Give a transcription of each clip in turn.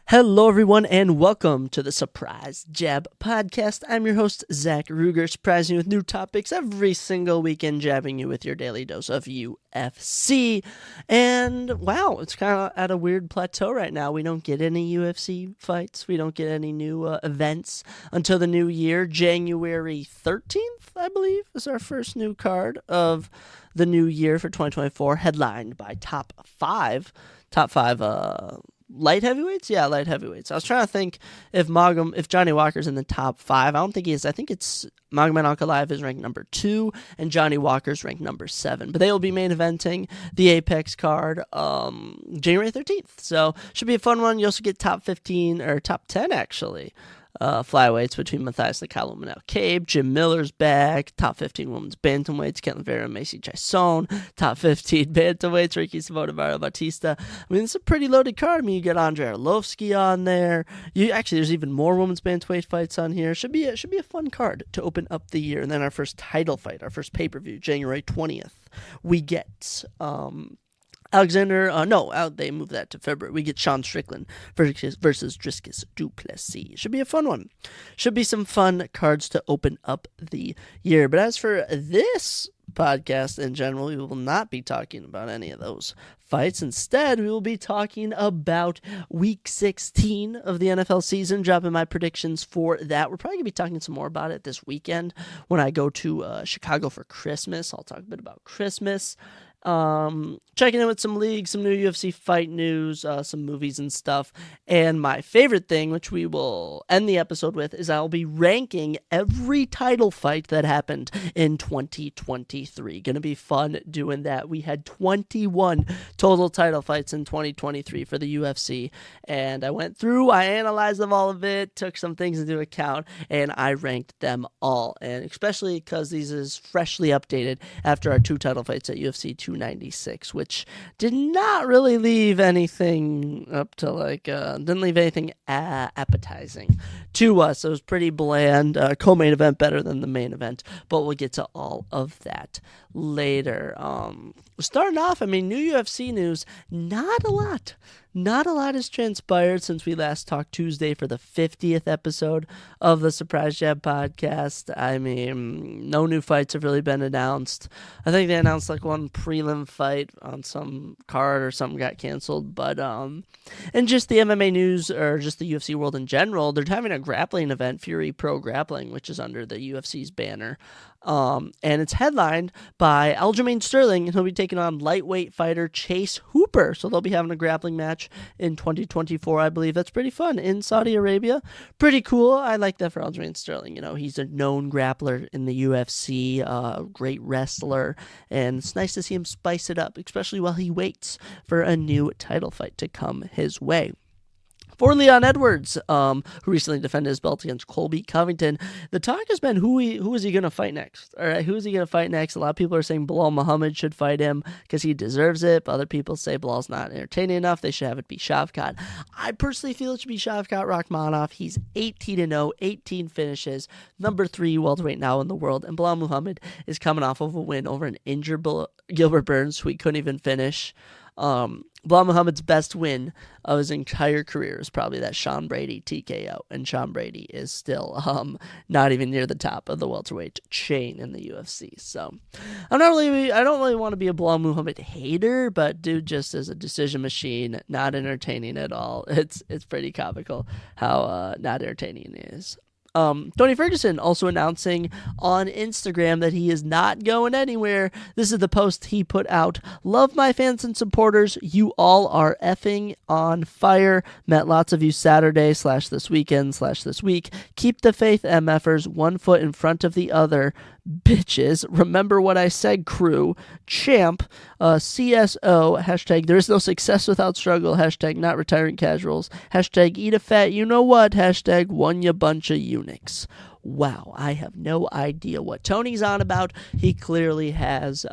Hello, everyone, and welcome to the Surprise Jab Podcast. I'm your host, Zach Ruger, surprising you with new topics every single weekend, jabbing you with your daily dose of UFC. And wow, it's kind of at a weird plateau right now. We don't get any UFC fights. We don't get any new events until the new year. January 13th, I believe, is our first new card of the new year for 2024, headlined by top five light heavyweights? Yeah, light heavyweights. I was trying to think if Johnny Walker's in the top five. I don't think he is. I think it's Magomed Ankalaev is ranked number 2, and Johnny Walker's ranked number 7. But they will be main eventing the Apex card January 13th. So should be a fun one. You also get top 15, or top 10, actually. Flyweights between Matthias Nicolau and Manel Kape. Jim Miller's back. Top 15 women's bantamweights, Ketlin Vera and Macy Chiasson. Top 15 bantamweights, Ricky Simón and Mario Bautista. I mean, it's a pretty loaded card. I mean, you get Andrei Arlovski on there. There's even more women's bantamweight fights on here. Should be a fun card to open up the year. And then our first title fight, our first pay-per-view, January 20th. We get they moved that to February. We get Sean Strickland versus Dricus du Plessis. Should be a fun one. Should be some fun cards to open up the year. But as for this podcast in general, we will not be talking about any of those fights. Instead, we will be talking about Week 16 of the NFL season, dropping my predictions for that. We're probably going to be talking some more about it this weekend when I go to Chicago for Christmas. I'll talk a bit about Christmas. Checking in with some leagues, some new UFC fight news, some movies and stuff. And my favorite thing, which we will end the episode with, is I'll be ranking every title fight that happened in 2023. Gonna be fun doing that. We had 21 total title fights in 2023 for the UFC. And I went through, I analyzed all of it, took some things into account, and I ranked them all. And especially because these is freshly updated after our 2 title fights at UFC 296, which did not really leave anything up to didn't leave anything appetizing to us. It was pretty bland. Co-main event better than the main event, but we'll get to all of that later. Starting off, new UFC news, not a lot. Not a lot has transpired since we last talked Tuesday for the 50th episode of the Surprise Jab podcast. No new fights have really been announced. I think they announced one prelim fight on some card or something got canceled. But, and just the MMA news, or just the UFC world in general, they're having a grappling event, Fury Pro Grappling, which is under the UFC's banner. And it's headlined by Aljamain Sterling, and he'll be taking on lightweight fighter Chase Hooper. So they'll be having a grappling match in 2024, I believe. That's pretty fun in Saudi Arabia. Pretty cool. I like that for Aljamain Sterling. He's a known grappler in the UFC, a great wrestler, and it's nice to see him spice it up, especially while he waits for a new title fight to come his way. For Leon Edwards, who recently defended his belt against Colby Covington, the talk has been who is he going to fight next? All right, who is he going to fight next? A lot of people are saying Belal Muhammad should fight him because he deserves it. But other people say Belal's not entertaining enough. They should have it be Shavkat. I personally feel it should be Shavkat Rakhmonov. He's 18-0, 18 finishes, number 3 welterweight now in the world. And Belal Muhammad is coming off of a win over an injured Gilbert Burns, who he couldn't even finish. Belal Muhammad's best win of his entire career is probably that Sean Brady TKO, and Sean Brady is still not even near the top of the welterweight chain in the UFC. So I don't really want to be a Belal Muhammad hater, but dude just is a decision machine, not entertaining at all. It's pretty comical how not entertaining it is. Tony Ferguson also announcing on Instagram that he is not going anywhere. This is the post he put out. Love my fans and supporters. You all are effing on fire. Met lots of you Saturday / this weekend / this week. Keep the faith, MFers. One foot in front of the other. Bitches. Remember what I said, crew. Champ. CSO. Hashtag there is no success without struggle. Hashtag not retiring casuals. Hashtag eat a fat you know what. Hashtag one ya bunch of eunuchs. Wow, I have no idea what Tony's on about. He clearly has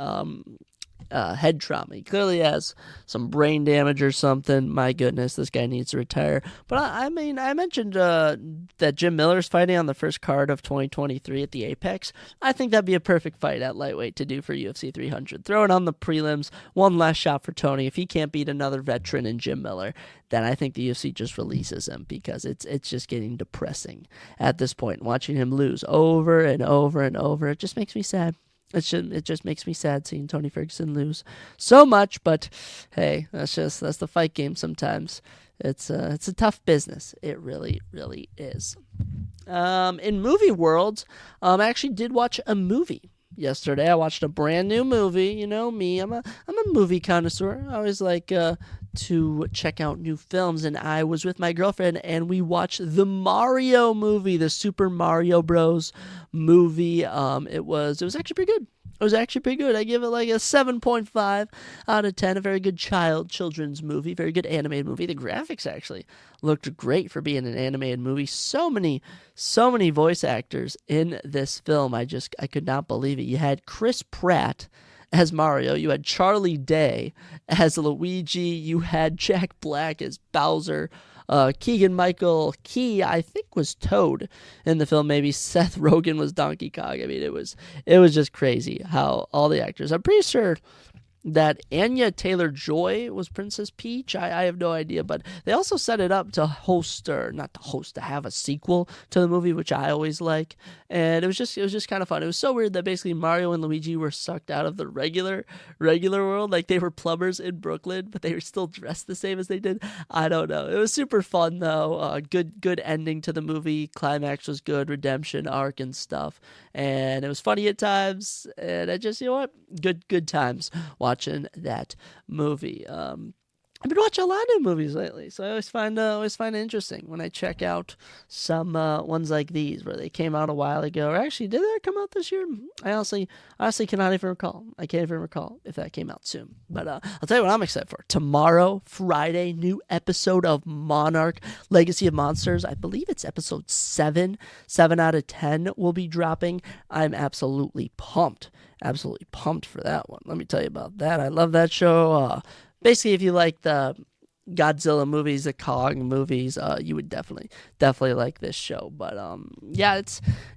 head trauma. He clearly has some brain damage or something. My goodness, this guy needs to retire. But I mean, I mentioned that Jim Miller's fighting on the first card of 2023 at the Apex. I think that'd be a perfect fight at lightweight to do for UFC 300. Throw it on the prelims, one last shot for Tony. If he can't beat another veteran in Jim Miller, then I think the UFC just releases him, because it's just getting depressing at this point. Watching him lose over and over and over, it just makes me sad. It just makes me sad seeing Tony Ferguson lose so much. But hey, that's the fight game sometimes. It's a tough business. It really, really is. In movie world, I actually did watch a movie yesterday. I watched a brand new movie. You know me, I'm a movie connoisseur. I always like to check out new films, and I was with my girlfriend and we watched the Mario movie, the Super Mario Bros. Movie. It was actually pretty good. It was actually pretty good. I give it like a 7.5 out of 10. A very good children's movie, very good animated movie. The graphics actually looked great for being an animated movie. So many voice actors in this film. I could not believe it. You had Chris Pratt as Mario. You had Charlie Day as Luigi. You had Jack Black as Bowser. Keegan-Michael Key, I think, was Toad in the film. Maybe Seth Rogen was Donkey Kong. I mean, it was just crazy how all the actors. I'm pretty sure that Anya Taylor-Joy was Princess Peach. I have no idea, but they also set it up to to have a sequel to the movie, which I always like. And it was just kind of fun. It was so weird that basically Mario and Luigi were sucked out of the regular world. Like, they were plumbers in Brooklyn, but they were still dressed the same as they did. I don't know. It was super fun though. Good ending to the movie. Climax was good. Redemption arc and stuff. And it was funny at times. And I just, you know what? Good times watching that movie. I've been watching a lot of new movies lately, so I always find it interesting when I check out some ones like these where they came out a while ago. Or actually, did that come out this year? I honestly cannot even recall. I can't even recall if that came out soon. But I'll tell you what I'm excited for. Tomorrow, Friday, new episode of Monarch: Legacy of Monsters. I believe it's episode 7. 7 out of 10 will be dropping. I'm absolutely pumped for that one. Let me tell you about that. I love that show. Basically, if you like the Godzilla movies, the Kong movies, you would definitely like this show. But yeah,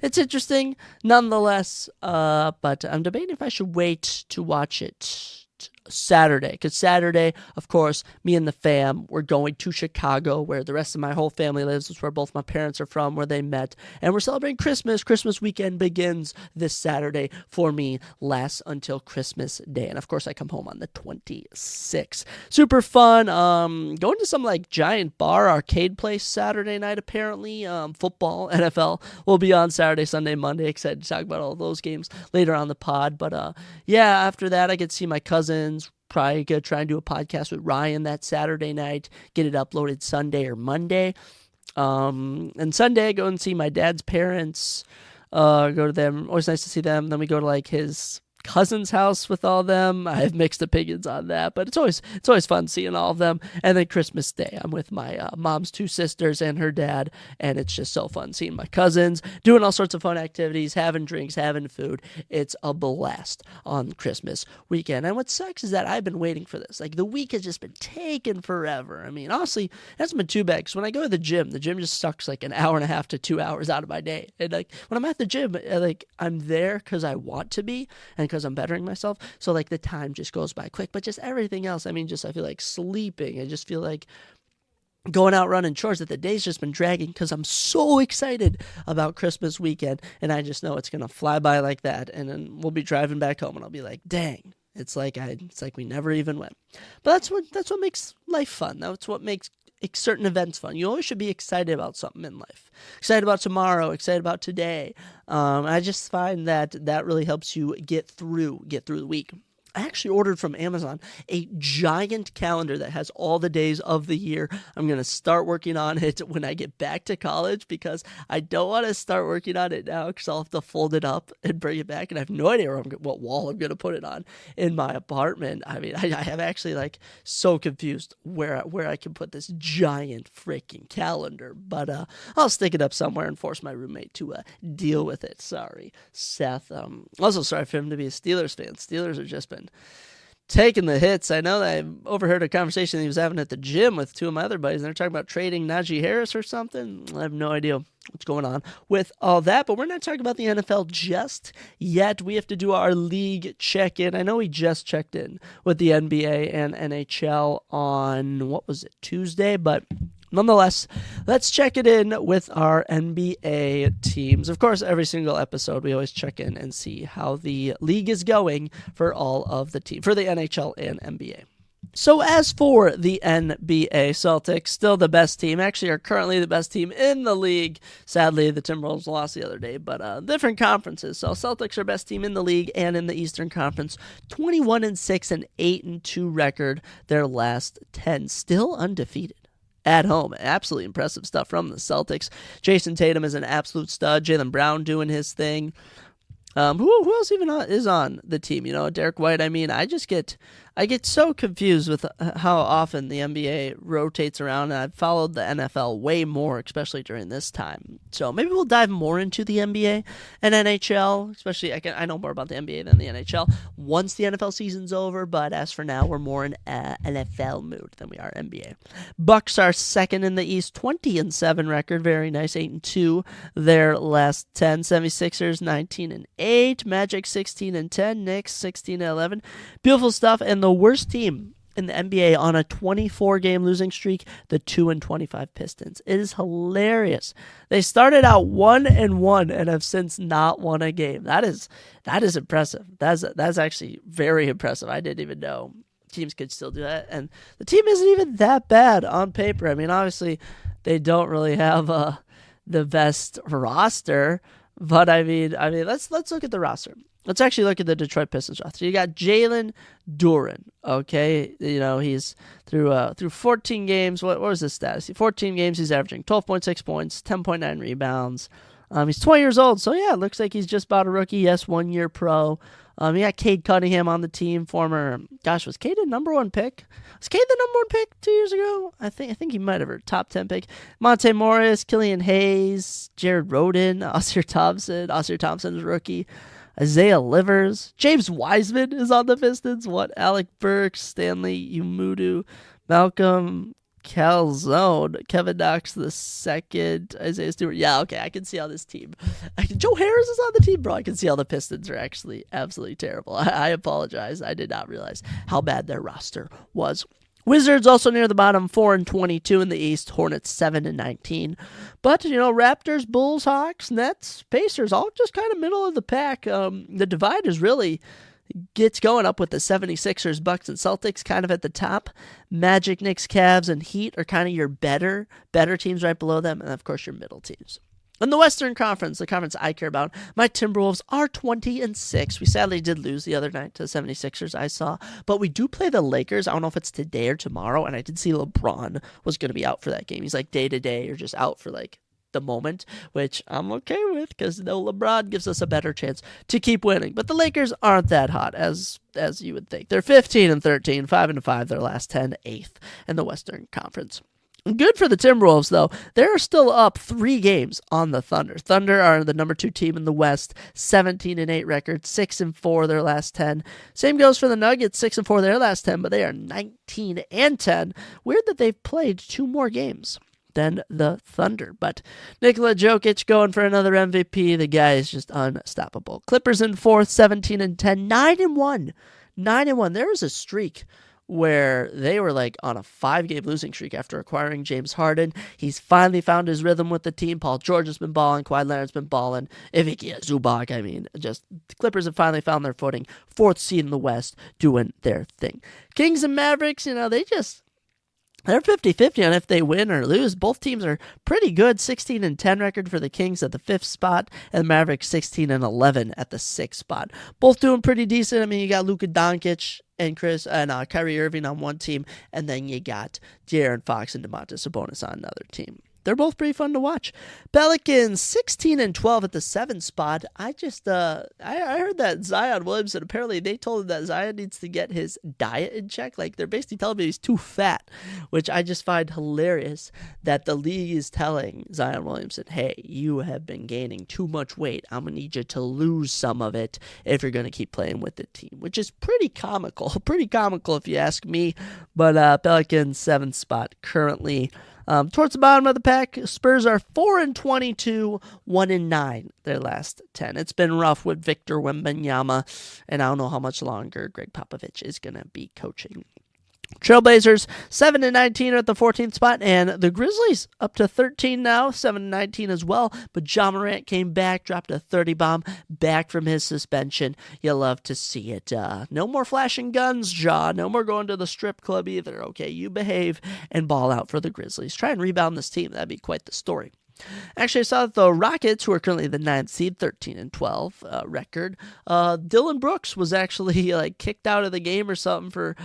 it's interesting nonetheless. But I'm debating if I should wait to watch it Saturday, because Saturday, of course, me and the fam, we're going to Chicago, where the rest of my whole family lives. It's where both my parents are from, where they met, and we're celebrating Christmas. Christmas weekend begins this Saturday for me, lasts until Christmas Day, and of course I come home on the 26th. Super fun. Going to some like giant bar arcade place Saturday night, apparently. Football, NFL will be on Saturday, Sunday, Monday. Excited to talk about all those games later on the pod. But yeah, after that I get to see my cousins. Probably gonna try and do a podcast with Ryan that Saturday night, get it uploaded Sunday or Monday. And Sunday I go and see my dad's parents, go to them. Always nice to see them. Then we go to like his cousin's house with all of them. I have mixed opinions on that, but it's always fun seeing all of them. And then Christmas Day, I'm with my mom's 2 sisters and her dad, and it's just so fun seeing my cousins, doing all sorts of fun activities, having drinks, having food. It's a blast on Christmas weekend. And what sucks is that I've been waiting for this. Like, the week has just been taking forever. I mean, honestly, it hasn't been too bad, because when I go to the gym just sucks like an hour and a half to 2 hours out of my day. And like, when I'm at the gym, like, I'm there because I want to be, and because I'm bettering myself, so like the time just goes by quick. But just everything else, I mean, just I feel like sleeping, I just feel like going out running chores, that the day's just been dragging because I'm so excited about Christmas weekend, and I just know it's gonna fly by like that, and then we'll be driving back home and I'll be like, dang, it's like we never even went. But that's what makes life fun. That's what makes certain events fun. You always should be excited about something in life. Excited about tomorrow, excited about today. I just find that really helps you get through the week. I actually ordered from Amazon a giant calendar that has all the days of the year. I'm going to start working on it when I get back to college, because I don't want to start working on it now because I'll have to fold it up and bring it back, and I have no idea what wall I'm going to put it on in my apartment. I mean, I have actually like so confused where I can put this giant freaking calendar, but I'll stick it up somewhere and force my roommate to deal with it. Sorry, Seth. Also sorry for him to be a Steelers fan. Steelers have just been taking the hits. I know that I overheard a conversation he was having at the gym with two of my other buddies, and they're talking about trading Najee Harris or something. I have no idea what's going on with all that, but we're not talking about the NFL just yet. We have to do our league check-in. I know we just checked in with the NBA and NHL on, what was it, Tuesday, but nonetheless, let's check it in with our NBA teams. Of course, every single episode, we always check in and see how the league is going for all of the teams, for the NHL and NBA. So as for the NBA, Celtics, still the best team, actually are currently the best team in the league. Sadly, the Timberwolves lost the other day, but different conferences. So Celtics are best team in the league and in the Eastern Conference, 21-6 and 8-2 record, their last 10, still undefeated at home. Absolutely impressive stuff from the Celtics. Jason Tatum is an absolute stud. Jaylen Brown doing his thing. Who else even is on the team? Derek White. I mean, I get so confused with how often the NBA rotates around, and I've followed the NFL way more, especially during this time. So maybe we'll dive more into the NBA and NHL, especially I know more about the NBA than the NHL once the NFL season's over, but as for now, we're more in NFL mood than we are NBA. Bucks are second in the East, 20-7 record, very nice, 8-2 their last 10. 76ers 19-8, Magic 16-10, Knicks 16-11. Beautiful stuff. And the worst team in the NBA on a 24-game losing streak, the 2-25 Pistons. It is hilarious. They started out 1-1 and have since not won a game. That is impressive. That's actually very impressive. I didn't even know teams could still do that. And the team isn't even that bad on paper. I mean, obviously, they don't really have the best roster, but I mean, let's look at the roster. Let's actually look at the Detroit Pistons roster. You got Jalen Duren, okay? He's through 14 games. What was his status? 14 games, he's averaging 12.6 points, 10.9 rebounds. He's 20 years old, so yeah, it looks like he's just about a rookie. Yes, 1-year pro. You got Cade Cunningham on the team, was Cade a number one pick? Was Cade the number one pick 2 years ago? I think he might have, a top 10 pick. Monte Morris, Killian Hayes, Jared Rhoden, Oscar Thompson's rookie. Isaiah Livers, James Wiseman is on the Pistons. Alec Burks, Stanley Umudu, Malcolm Calzone, Kevin Knox II, Isaiah Stewart. Yeah, okay, I can see how this team. Joe Harris is on the team, bro. I can see how the Pistons are actually absolutely terrible. I apologize. I did not realize how bad their roster was. Wizards also near the bottom, 4-22 in the East. Hornets 7-19. But Raptors, Bulls, Hawks, Nets, Pacers, all just kind of middle of the pack. The divide is really gets going up with the 76ers, Bucks, and Celtics kind of at the top. Magic, Knicks, Cavs, and Heat are kind of your better teams right below them, and of course your middle teams. In the Western Conference, the conference I care about, my Timberwolves are 20-6. We sadly did lose the other night to the 76ers, I saw. But we do play the Lakers. I don't know if it's today or tomorrow. And I did see LeBron was going to be out for that game. He's like day-to-day or just out for like the moment, which I'm okay with because LeBron gives us a better chance to keep winning. But the Lakers aren't that hot as you would think. They're 15-13, 5-5 their last 10, 8th in the Western Conference. Good for the Timberwolves, though. They're still up 3 games on the Thunder. Thunder are the number 2 team in the West, 17-8 record, 6-4 their last 10. Same goes for the Nuggets, 6-4 their last 10, but they are 19-10. Weird that they've played 2 more games than the Thunder. But Nikola Jokic going for another MVP. The guy is just unstoppable. Clippers in 4th, 17-10, 9-1. 9-1. There was a streak where they were like on a 5-game losing streak after acquiring James Harden. He's finally found his rhythm with the team. Paul George has been balling. Kawhi Leonard's been balling. Ivica Zubac, the Clippers have finally found their footing. 4th seed in the West, doing their thing. Kings and Mavericks, they're 50-50 on if they win or lose. Both teams are pretty good. 16-10 record for the Kings at the 5th spot, and the Mavericks 16-11 at the 6th spot. Both doing pretty decent. I mean, you got Luka Doncic and Kyrie Irving on one team, and then you got De'Aaron Fox and Domantas Sabonis on another team. they're both pretty fun to watch. Pelicans 16-12 at the 7 spot. I heard that Zion Williamson, apparently they told him that Zion needs to get his diet in check. Like, they're basically telling me he's too fat, which I just find hilarious that the league is telling Zion Williamson, hey, you have been gaining too much weight. I'm going to need you to lose some of it if you're going to keep playing with the team, which is pretty comical if you ask me. But Pelicans 7th spot currently. Towards the bottom of the pack, Spurs are 4-22, 1-9 their last 10. It's been rough with Victor Wembanyama, and I don't know how much longer Greg Popovich is going to be coaching. Trailblazers 7-19 are at the 14th spot, and the Grizzlies up to 13 now, 7-19 as well. But Ja Morant came back, dropped a 30 bomb, back from his suspension. You love to see it. No more flashing guns, Ja. No more going to the strip club either. Okay, you behave and ball out for the Grizzlies. Try and rebound this team. That'd be quite the story. Actually, I saw that the Rockets, who are currently the 9th seed, 13-12 record. Dylan Brooks was actually kicked out of the game or something for,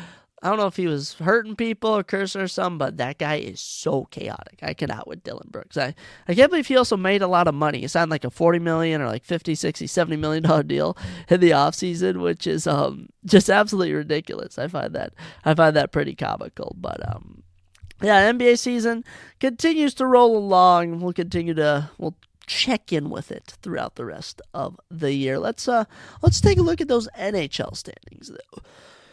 I don't know if he was hurting people or cursing or something, but that guy is so chaotic. I cannot with Dylan Brooks. I can't believe he also made a lot of money. He signed like a $40 million or like $50, $60, $70 million deal in the offseason, which is just absolutely ridiculous. I find that pretty comical. But yeah, NBA season continues to roll along. We'll check in with it throughout the rest of the year. Let's take a look at those NHL standings though.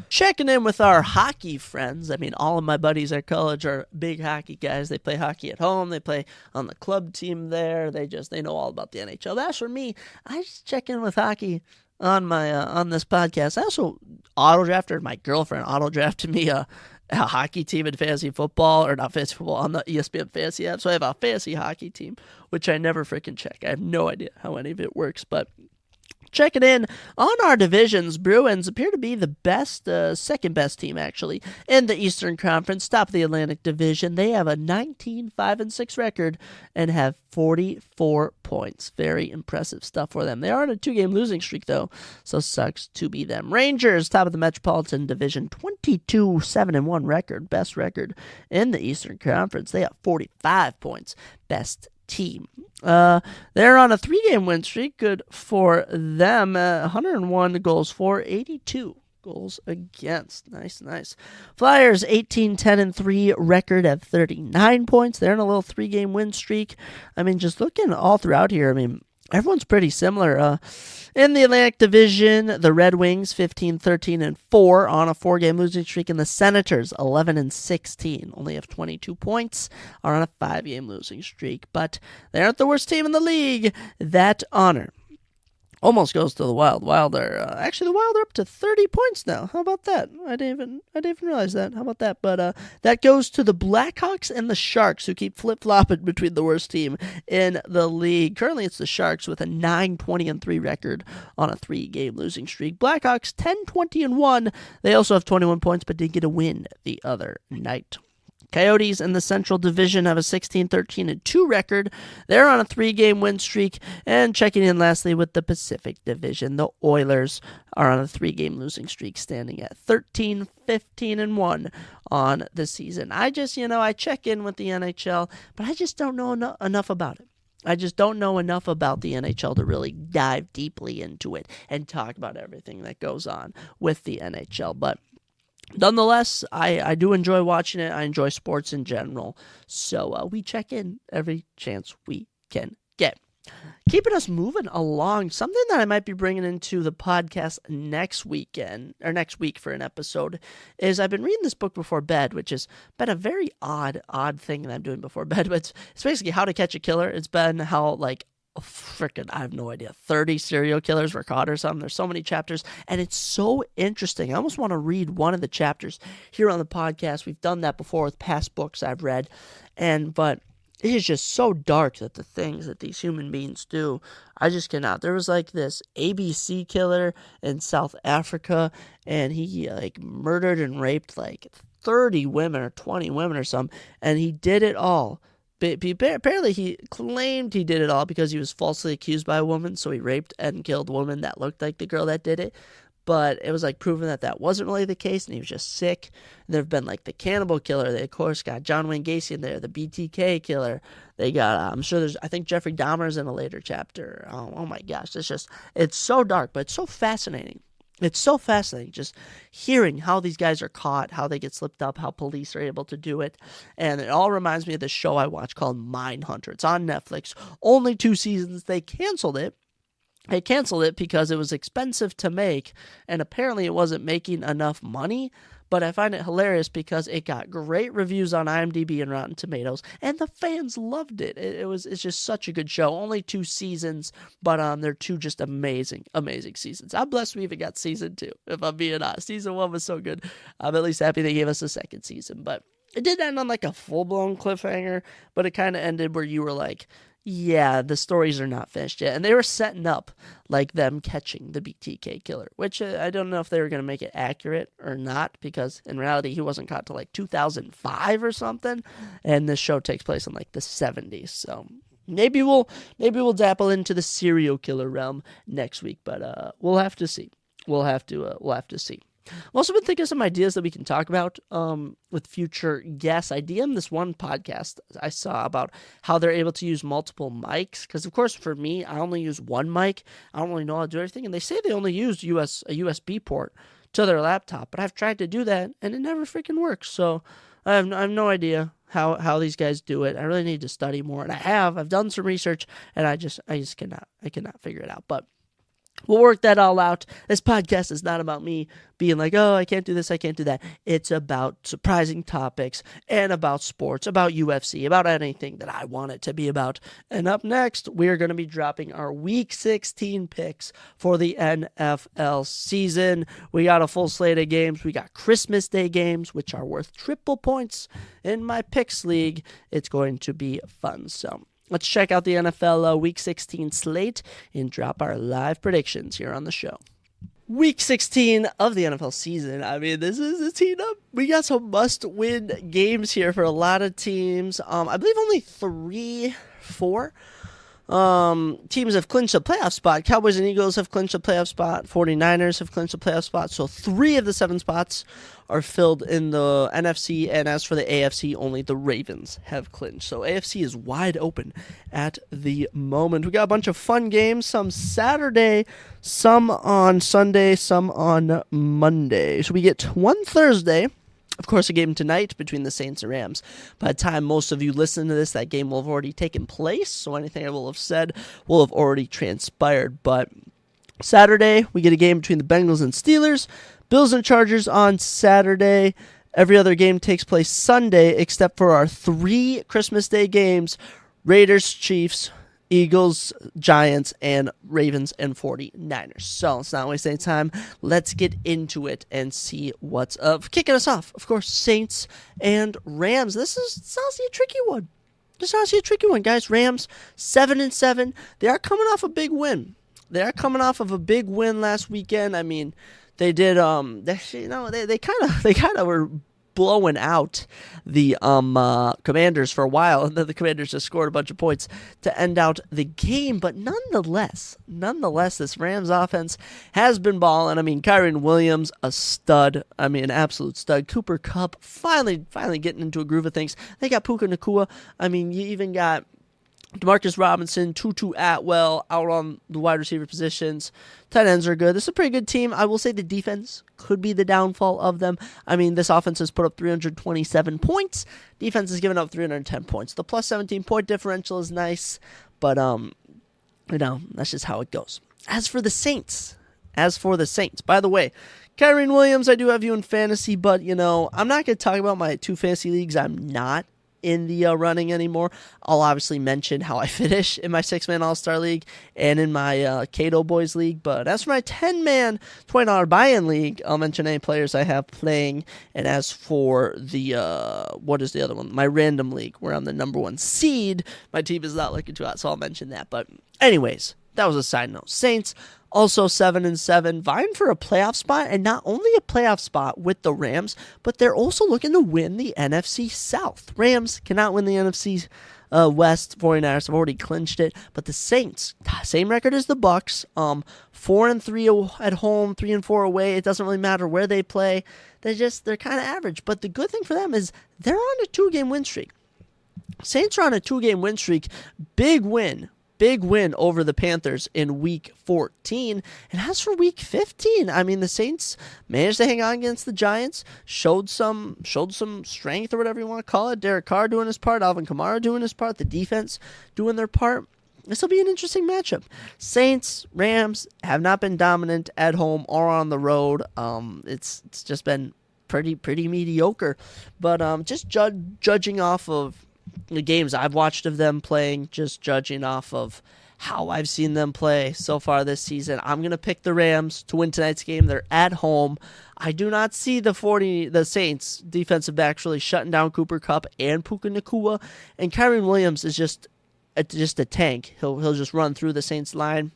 Checking in with our hockey friends. I mean, all of my buddies at college are big hockey guys. They play hockey at home. They play on the club team there. They know all about the NHL. That's for me. I just check in with hockey on my on this podcast. I also auto-drafted, my girlfriend auto-drafted me a hockey team in fantasy football, or not fantasy football, on the ESPN fantasy app. So I have a fantasy hockey team, which I never freaking check. I have no idea how any of it works, but checking in on our divisions, Bruins appear to be the best, second best team actually, in the Eastern Conference, top of the Atlantic Division. They have a 19-5-6 record and have 44 points. Very impressive stuff for them. They are on a 2-game losing streak though, so sucks to be them. Rangers, top of the Metropolitan Division, 22-7-1 record, best record in the Eastern Conference. They have 45 points, best team. They're on a 3-game win streak. Good for them. 101 goals for, 82 goals against. Nice. Flyers 18-10-3 record at 39 points. They're in a little 3-game win streak. I mean, just looking all throughout here, I mean, everyone's pretty similar. In the Atlantic Division, the Red Wings 15-13-4 on a 4-game losing streak, and the Senators 11-16 only have 22 points, are on a 5-game losing streak. But they aren't the worst team in the league. That honor almost goes to the Wild. Actually, the Wild are up to 30 points now. How about that? I didn't even realize that. How about that? But that goes to the Blackhawks and the Sharks, who keep flip-flopping between the worst team in the league. Currently, it's the Sharks with a 9-20-3 record on a 3-game losing streak. Blackhawks 10-20-1. They also have 21 points, but did get a win the other night. Coyotes in the Central Division have a 16-13-2 record. They're on a 3-game win streak. And checking in lastly with the Pacific Division, the Oilers are on a 3-game losing streak, standing at 13-15-1 on the season. I check in with the NHL, but I just don't know enough about it. I just don't know enough about the NHL to really dive deeply into it and talk about everything that goes on with the NHL. But nonetheless, I do enjoy watching it. I enjoy sports in general. So we check in every chance we can get. Keeping us moving along, something that I might be bringing into the podcast next week for an episode is I've been reading this book before bed, which has been a very odd thing that I'm doing before bed. But it's basically How to Catch a Killer. It's been how I have no idea, 30 serial killers were caught or something. There's so many chapters, and it's so interesting. I almost want to read one of the chapters here on the podcast. We've done that before with past books I've read, but it is just so dark that the things that these human beings do, I just cannot. There was this ABC killer in South Africa, and he murdered and raped 30 women or 20 women or something, and he did it all. Apparently, he claimed he did it all because he was falsely accused by a woman, so he raped and killed a woman that looked like the girl that did it. but it was like proven that wasn't really the case, and he was just sick. There have been like the Cannibal Killer. They of course got John Wayne Gacy in there, the BTK Killer. They got I'm sure I think Jeffrey Dahmer's in a later chapter. Oh my gosh, it's so dark, but it's so fascinating. It's so fascinating just hearing how these guys are caught, how they get slipped up, how police are able to do it. And it all reminds me of this show I watch called Mindhunter. It's on Netflix. Only 2 seasons. They canceled it. They canceled it because it was expensive to make, and apparently it wasn't making enough money. But I find it hilarious because it got great reviews on IMDb and Rotten Tomatoes, and the fans loved it. It's just such a good show. Only 2 seasons, but they're 2 just amazing seasons. I'm blessed we even got season 2, if I'm being honest. Season 1 was so good. I'm at least happy they gave us a second season, but it did end on like a full-blown cliffhanger, but it kind of ended where you were like, yeah, the stories are not finished yet. And they were setting up like them catching the BTK killer, which I don't know if they were going to make it accurate or not, because in reality he wasn't caught till like 2005 or something, and this show takes place in like the 70s. So maybe we'll dabble into the serial killer realm next week, but we'll have to see. We'll have to see. I've also been thinking of some ideas that we can talk about with future guests. I DM'd this one podcast I saw about how they're able to use multiple mics, because of course for me, I only use one mic. I don't really know how to do everything, and they say they only use a USB port to their laptop, but I've tried to do that, and it never freaking works. So I have no idea how these guys do it. I really need to study more, and I've done some research, and I just cannot figure it out, but we'll work that all out. This podcast is not about me being like, oh, I can't do this, I can't do that. It's about surprising topics and about sports, about UFC, about anything that I want it to be about. And up next, we're going to be dropping our Week 16 picks for the NFL season. We got a full slate of games. We got Christmas Day games, which are worth triple points in my picks league. It's going to be fun. So let's check out the NFL Week 16 slate and drop our live predictions here on the show. Week 16 of the NFL season. I mean, this is a team up. We got some must-win games here for a lot of teams. I believe only 4 teams have clinched a playoff spot. Cowboys and Eagles have clinched a playoff spot. 49ers have clinched a playoff spot. So 3 of the 7 spots are filled in the NFC, and as for the AFC, only the Ravens have clinched. So AFC is wide open at the moment. We got a bunch of fun games, some Saturday, some on Sunday, some on Monday. So we get one Thursday. Of course, a game tonight between the Saints and Rams. By the time most of you listen to this, that game will have already taken place, so anything I will have said will have already transpired. But Saturday, we get a game between the Bengals and Steelers. Bills and Chargers on Saturday. Every other game takes place Sunday, except for our 3 Christmas Day games: Raiders, Chiefs, Eagles, Giants, and Ravens and 49ers. So let's not waste any time. Let's get into it and see what's up. Kicking us off, of course, Saints and Rams. This is honestly a tricky one. Guys. Rams 7-7. They are coming off a big win. Last weekend. I mean, they did. They kind of were blowing out the Commanders for a while, and then the Commanders just scored a bunch of points to end out the game. But nonetheless, this Rams offense has been balling. I mean, Kyren Williams, a stud. I mean, an absolute stud. Cooper Kupp finally getting into a groove of things. They got Puka Nacua. I mean, you even got Demarcus Robinson, Tutu Atwell out on the wide receiver positions. Tight ends are good. This is a pretty good team. I will say the defense could be the downfall of them. I mean, this offense has put up 327 points. Defense has given up 310 points. The plus 17-point differential is nice, but that's just how it goes. As for the Saints, by the way, Kyren Williams, I do have you in fantasy, but I'm not going to talk about my 2 fantasy leagues. I'm not in the running anymore. I'll obviously mention how I finish in my 6-man All-Star League and in my Cato Boys League, but as for my 10-man $20 buy-in league, I'll mention any players I have playing, and as for the, what is the other one? My random league, where I'm the number 1 seed, my team is not looking too hot, so I'll mention that, but anyways, that was a side note. Saints also 7-7, vying for a playoff spot, and not only a playoff spot with the Rams, but they're also looking to win the NFC South. Rams cannot win the NFC West. 49ers have already clinched it, but the Saints, same record as the Bucks, 4-3 at home, 3-4 away. It doesn't really matter where they play. They're kind of average, but the good thing for them is they're on a 2-game win streak. Saints are on a 2-game win streak. Big win over the Panthers in week 14. And as for week 15, I mean, the Saints managed to hang on against the Giants, showed some strength or whatever you want to call it. Derek Carr doing his part, Alvin Kamara doing his part, the defense doing their part. This will be an interesting matchup. Saints, Rams have not been dominant at home or on the road. It's just been pretty mediocre. But just judging off of the games I've watched of them playing, just judging off of how I've seen them play so far this season, I'm going to pick the Rams to win tonight's game. They're at home. I do not see the Saints defensive backs really shutting down Cooper Kupp and Puka Nacua, and Kyren Williams is just a tank. He'll just run through the Saints line.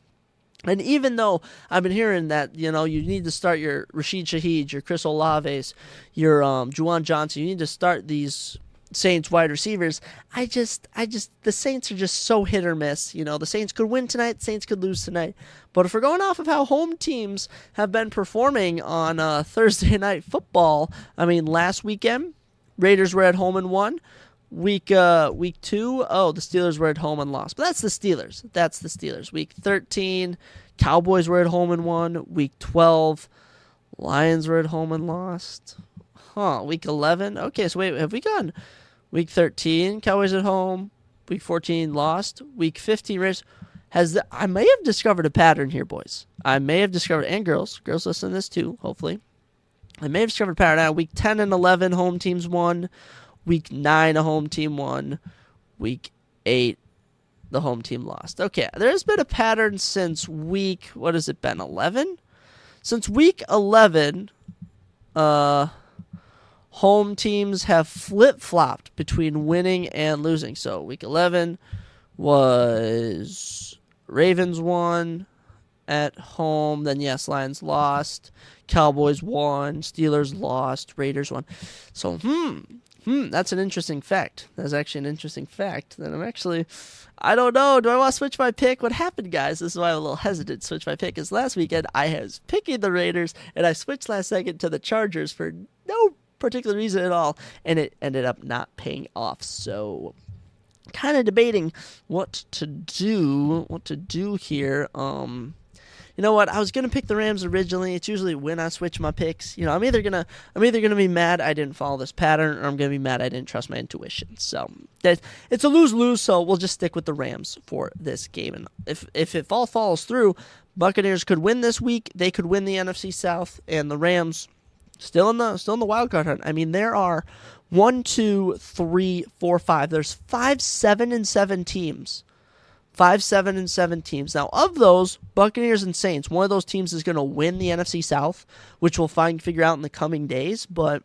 And even though I've been hearing that, you need to start your Rashid Shaheed, your Chris Olaves, your Juwan Johnson, you need to start these Saints wide receivers, the Saints are just so hit or miss. The Saints could win tonight, the Saints could lose tonight. But if we're going off of how home teams have been performing on Thursday Night Football, I mean, last weekend, Raiders were at home and won. Week 2, the Steelers were at home and lost. But that's the Steelers. Week 13, Cowboys were at home and won. Week 12, Lions were at home and lost. Week 11. Okay, so wait, have we gone Week 13, Cowboys at home. Week 14, lost. Week 15, Raiders. I may have discovered a pattern here, boys. I may have discovered, and girls listen to this too, hopefully. I may have discovered a pattern. Now, Week 10 and 11, home teams won. Week 9, a home team won. Week 8, the home team lost. Okay, there's been a pattern since week, what has it been, 11? Since week 11, home teams have flip-flopped between winning and losing. So week 11 was Ravens won at home. Then, yes, Lions lost. Cowboys won. Steelers lost. Raiders won. So, that's an interesting fact. That's actually an interesting fact. Then I don't know. Do I want to switch my pick? What happened, guys? This is why I'm a little hesitant to switch my pick. Because last weekend I was picking the Raiders, and I switched last second to the Chargers for no particular reason at all, and it ended up not paying off. So, kind of debating what to do here. You know what? I was gonna pick the Rams originally. It's usually when I switch my picks. I'm either gonna be mad I didn't follow this pattern, or I'm gonna be mad I didn't trust my intuition. So it's a lose-lose. So we'll just stick with the Rams for this game. And if it all falls through, Buccaneers could win this week. They could win the NFC South, and the Rams still in the wild card hunt. I mean, there are 1, 2, 3, 4, 5. There's 5, 7, and 7 teams. 5, 7, and 7 teams. Now, of those, Buccaneers and Saints, one of those teams is going to win the NFC South, which we'll figure out in the coming days, but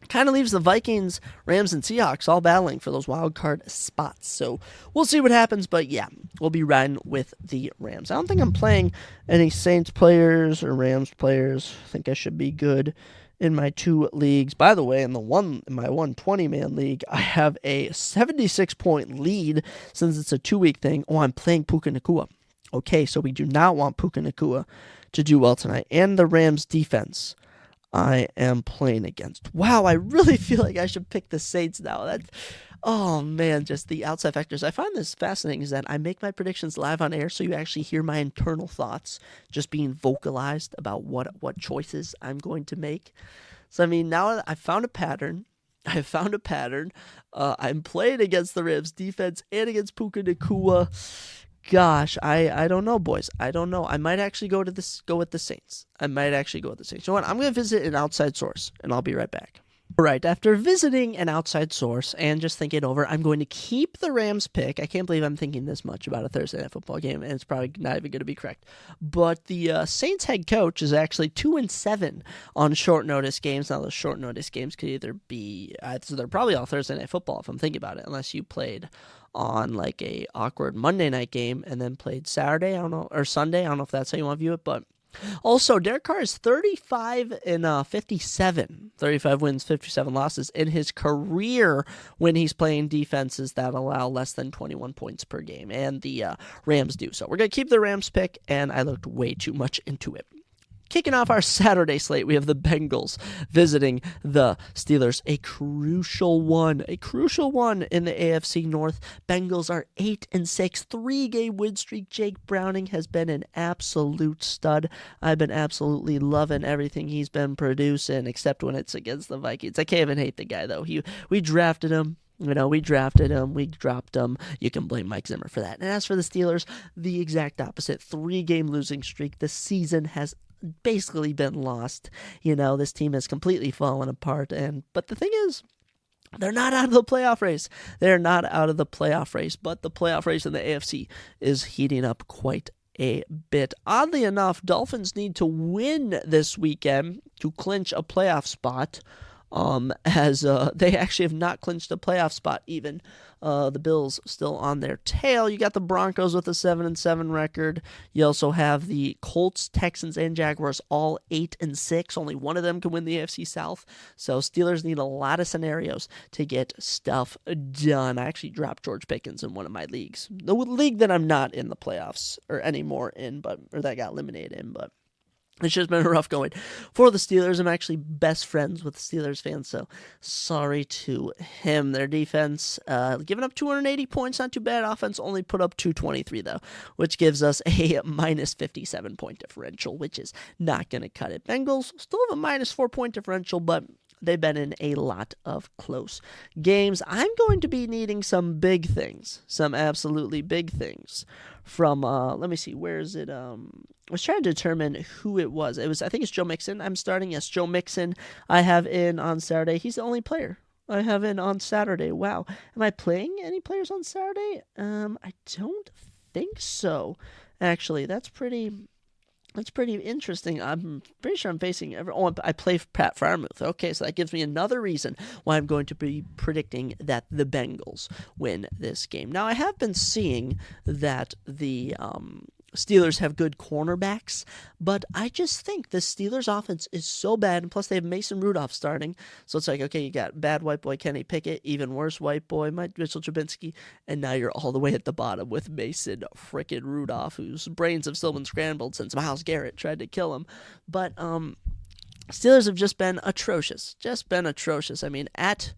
kind of leaves the Vikings, Rams, and Seahawks all battling for those wild card spots. So we'll see what happens, but yeah, we'll be riding with the Rams. I don't think I'm playing any Saints players or Rams players. I think I should be good in my 2 leagues. By the way, in my 120-man league, I have a 76-point lead since it's a 2-week thing. Oh, I'm playing Puka Nacua. Okay, so we do not want Puka Nacua to do well tonight. And the Rams defense I am playing against. Wow, I really feel like I should pick the Saints now. Oh man, just the outside factors. I find this fascinating is that I make my predictions live on air, so you actually hear my internal thoughts just being vocalized about what choices I'm going to make. So I mean, now I found a pattern. I'm playing against the Rams defense and against Puka Nacua. Gosh, I don't know, boys. I don't know. I might actually go with the Saints. You know what? I'm going to visit an outside source, and I'll be right back. All right, after visiting an outside source and just thinking over, I'm going to keep the Rams pick. I can't believe I'm thinking this much about a Thursday Night Football game, and it's probably not even going to be correct. But the Saints head coach is actually 2-7 on short notice games. Now, those short notice games could either be, so they're probably all Thursday Night Football if I'm thinking about it, unless you played on like a awkward Monday night game and then played Saturday, I don't know, or Sunday. I don't know if that's how you want to view it, but also, Derek Carr is 35 and 57, 35 wins, 57 losses in his career when he's playing defenses that allow less than 21 points per game, and the Rams do. So we're going to keep the Rams pick, and I looked way too much into it. Kicking off our Saturday slate, we have the Bengals visiting the Steelers. A crucial one in the AFC North. Bengals are 8-6, 3-game win streak. Jake Browning has been an absolute stud. I've been absolutely loving everything he's been producing, except when it's against the Vikings. I can't even hate the guy, though. We drafted him. We drafted him, we dropped him. You can blame Mike Zimmer for that. And as for the Steelers, the exact opposite. 3-game losing streak. The season has basically been lost. This team has completely fallen apart. But the thing is, they're not out of the playoff race. They're not out of the playoff race, but the playoff race in the AFC is heating up quite a bit. Oddly enough, Dolphins need to win this weekend to clinch a playoff spot. As they actually have not clinched a playoff spot even. The Bills still on their tail. You got the Broncos with a 7-7 record. You also have the Colts, Texans, and Jaguars all 8-6. Only one of them can win the AFC South. So Steelers need a lot of scenarios to get stuff done. I actually dropped George Pickens in one of my leagues. The league that I'm not in the playoffs or anymore in, or that got eliminated in, but it's just been a rough going for the Steelers. I'm actually best friends with Steelers fans, so sorry to him. Their defense, giving up 280 points, not too bad. Offense only put up 223, though, which gives us a minus 57-point differential, which is not going to cut it. Bengals still have a minus 4-point differential, but they've been in a lot of close games. I'm going to be needing some big things, some absolutely big things from, let me see, where is it? I was trying to determine who it was. I think it's Joe Mixon. I'm starting. Yes, Joe Mixon. I have in on Saturday. He's the only player I have in on Saturday. Wow. Am I playing any players on Saturday? I don't think so. Actually, that's pretty interesting. I'm pretty sure I'm facing I play Pat Freiermuth. Okay, so that gives me another reason why I'm going to be predicting that the Bengals win this game. Now, I have been seeing that the Steelers have good cornerbacks, but I just think the Steelers offense is so bad, and plus they have Mason Rudolph starting, so it's like, okay, you got bad white boy Kenny Pickett, even worse white boy Mitchell Trubisky, and now you're all the way at the bottom with Mason frickin' Rudolph, whose brains have still been scrambled since Myles Garrett tried to kill him. But Steelers have just been atrocious. I mean, at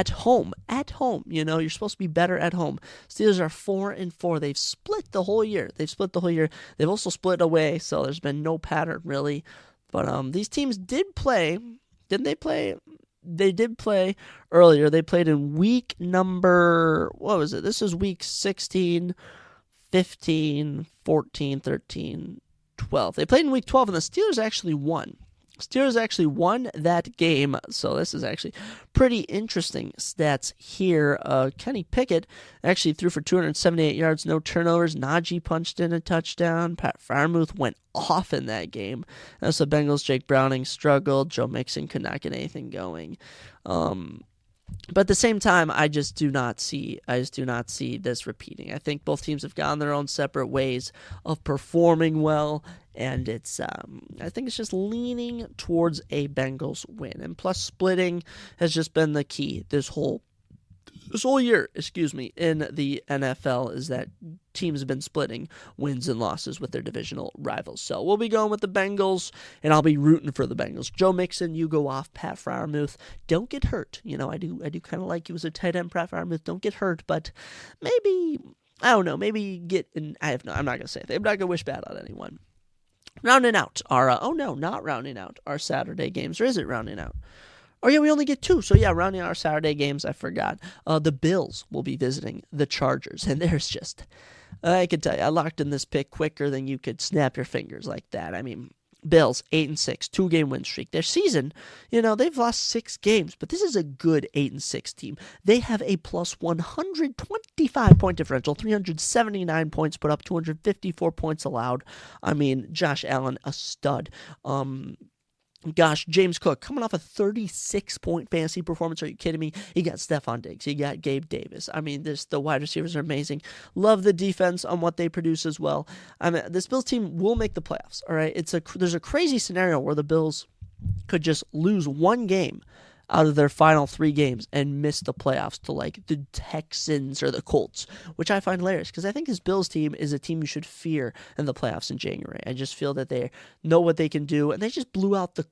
home, you're supposed to be better at home. Steelers are 4-4. They've split the whole year. They've also split away, so there's been no pattern really. But these teams did play. Didn't they play? They did play earlier. They played in week number, what was it? This is week 16, 15, 14, 13, 12. They played in week 12, and the Steelers actually won. That game, so this is actually pretty interesting stats here. Kenny Pickett actually threw for 278 yards, no turnovers. Najee punched in a touchdown. Pat Freiermuth went off in that game. As the Bengals, Jake Browning struggled. Joe Mixon could not get anything going. But at the same time, I just do not see this repeating. I think both teams have gone their own separate ways of performing well, and I think it's just leaning towards a Bengals win. And plus, splitting has just been the key this whole year, in the NFL, is that teams have been splitting wins and losses with their divisional rivals. So we'll be going with the Bengals, and I'll be rooting for the Bengals. Joe Mixon, you go off. Pat Freiermuth, don't get hurt. I do kind of like you as a tight end, Pat Freiermuth. Don't get hurt, but maybe, I don't know, maybe get in. I'm not going to say it. I'm not going to wish bad on anyone. Rounding out our, not rounding out our Saturday games, or is it rounding out? Oh, yeah, we only get 2. So, yeah, rounding out our Saturday games, I forgot. The Bills will be visiting the Chargers. And there's just, I can tell you, I locked in this pick quicker than you could snap your fingers like that. I mean, Bills, 8-6, 2-game win streak. Their season, they've lost 6 games, but this is a good 8-6 team. They have a plus 125-point differential, 379 points put up, 254 points allowed. I mean, Josh Allen, a stud. Gosh, James Cook coming off a 36-point fantasy performance. Are you kidding me? You got Stephon Diggs. You got Gabe Davis. I mean, the wide receivers are amazing. Love the defense on what they produce as well. I mean, this Bills team will make the playoffs. All right, there's a crazy scenario where the Bills could just lose one game out of their final 3 games and miss the playoffs to like the Texans or the Colts, which I find hilarious because I think this Bills team is a team you should fear in the playoffs in January. I just feel that they know what they can do, and they just blew out the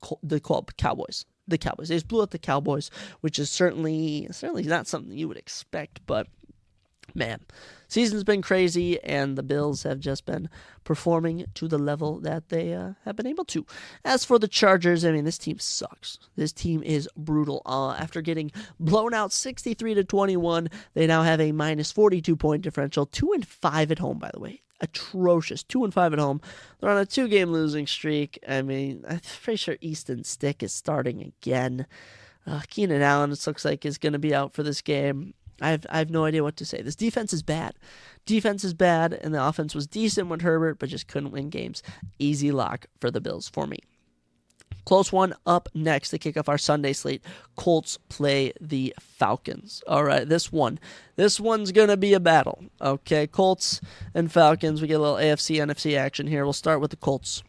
Cowboys. The Cowboys. They just blew out the Cowboys, which is certainly not something you would expect, but man, season's been crazy, and the Bills have just been performing to the level that they have been able to. As for the Chargers, I mean, this team sucks. This team is brutal. After getting blown out 63-21, they now have a minus 42-point differential, 2-5 at home, by the way. Atrocious. 2-5 at home. They're on a 2-game losing streak. I mean, I'm pretty sure Easton Stick is starting again. Keenan Allen, it looks like, is going to be out for this game. I have no idea what to say. This defense is bad. Defense is bad, and the offense was decent with Herbert, but just couldn't win games. Easy lock for the Bills for me. Close one up next to kick off our Sunday slate. Colts play the Falcons. All right, this one's going to be a battle. Okay, Colts and Falcons. We get a little AFC, NFC action here. We'll start with the Colts.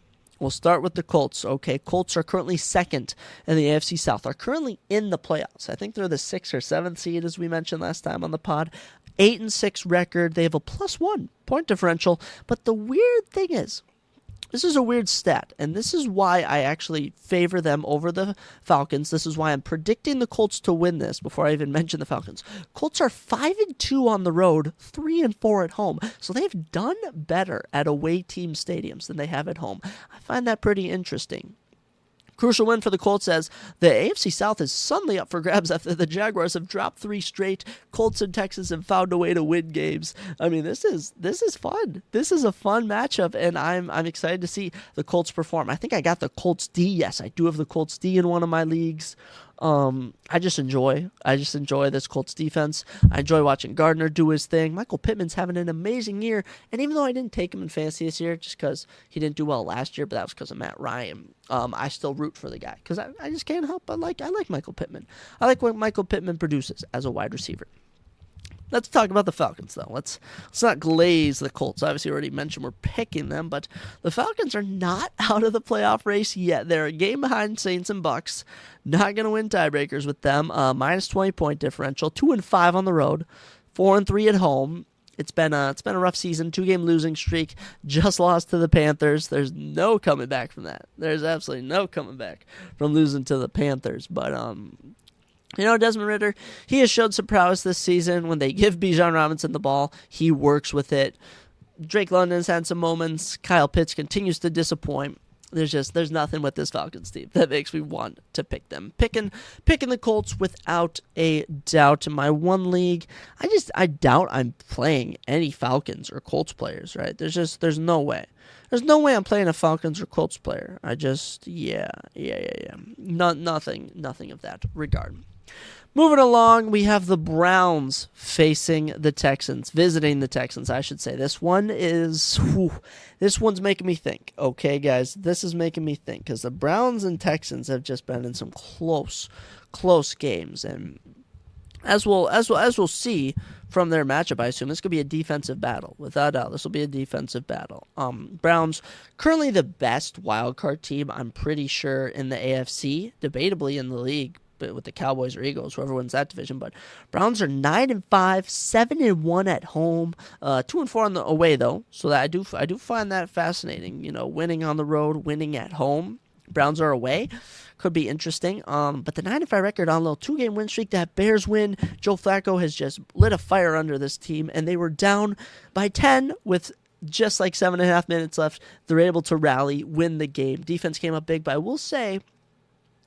Okay, Colts are currently second in the AFC South, are currently in the playoffs. I think they're the 6th or 7th seed, as we mentioned last time on the pod. 8-6 record. They have a +1 point differential. But the weird thing is, this is a weird stat, and this is why I actually favor them over the Falcons. This is why I'm predicting the Colts to win this before I even mention the Falcons. Colts are 5-2 on the road, 3-4 at home. So they've done better at away team stadiums than they have at home. I find that pretty interesting. Crucial win for the Colts as the AFC South is suddenly up for grabs after the Jaguars have dropped 3 straight. Colts and Texans have found a way to win games. I mean, this is fun. This is a fun matchup, and I'm excited to see the Colts perform. I think I got the Colts D. Yes, I do have the Colts D in one of my leagues. I just enjoy this Colts defense. I enjoy watching Gardner do his thing. Michael Pittman's having an amazing year, and even though I didn't take him in fantasy this year just because he didn't do well last year, but that was because of Matt Ryan, I still root for the guy because I just can't help but I like Michael Pittman. I like what Michael Pittman produces as a wide receiver. Let's talk about the Falcons, though. Let's not glaze the Colts. Obviously, already mentioned we're picking them, but the Falcons are not out of the playoff race yet. They're a game behind Saints and Bucks. Not going to win tiebreakers with them. Minus 20-point differential. 2-5 on the road. 4-3 at home. It's been a rough season. 2-game losing streak. Just lost to the Panthers. There's no coming back from that. There's absolutely no coming back from losing to the Panthers. But Desmond Ridder, he has showed some prowess this season. When they give Bijan Robinson the ball, he works with it. Drake London's had some moments. Kyle Pitts continues to disappoint. There's nothing with this Falcons team that makes me want to pick them. Picking the Colts without a doubt. In my one league, I doubt I'm playing any Falcons or Colts players, right? There's no way. There's no way I'm playing a Falcons or Colts player. Nothing of that regard. Moving along, we have the Browns facing the Texans, visiting the Texans, I should say. This one's making me think, okay, guys? This is making me think, because the Browns and Texans have just been in some close games, and as we'll see from their matchup, I assume this could be a defensive battle. Without a doubt, this will be a defensive battle. Browns, currently the best wildcard team, I'm pretty sure, in the AFC, debatably in the league, with the Cowboys or Eagles, whoever wins that division. But Browns are 9-5, 7-1 at home, 2-4 on the away though. So that I do find that fascinating. Winning on the road, winning at home. Browns are away, could be interesting. But the 9-5 record on a little 2-game win streak, that Bears win. Joe Flacco has just lit a fire under this team, and they were down by 10 with just like 7.5 minutes left. They're able to rally, win the game. Defense came up big, but I will say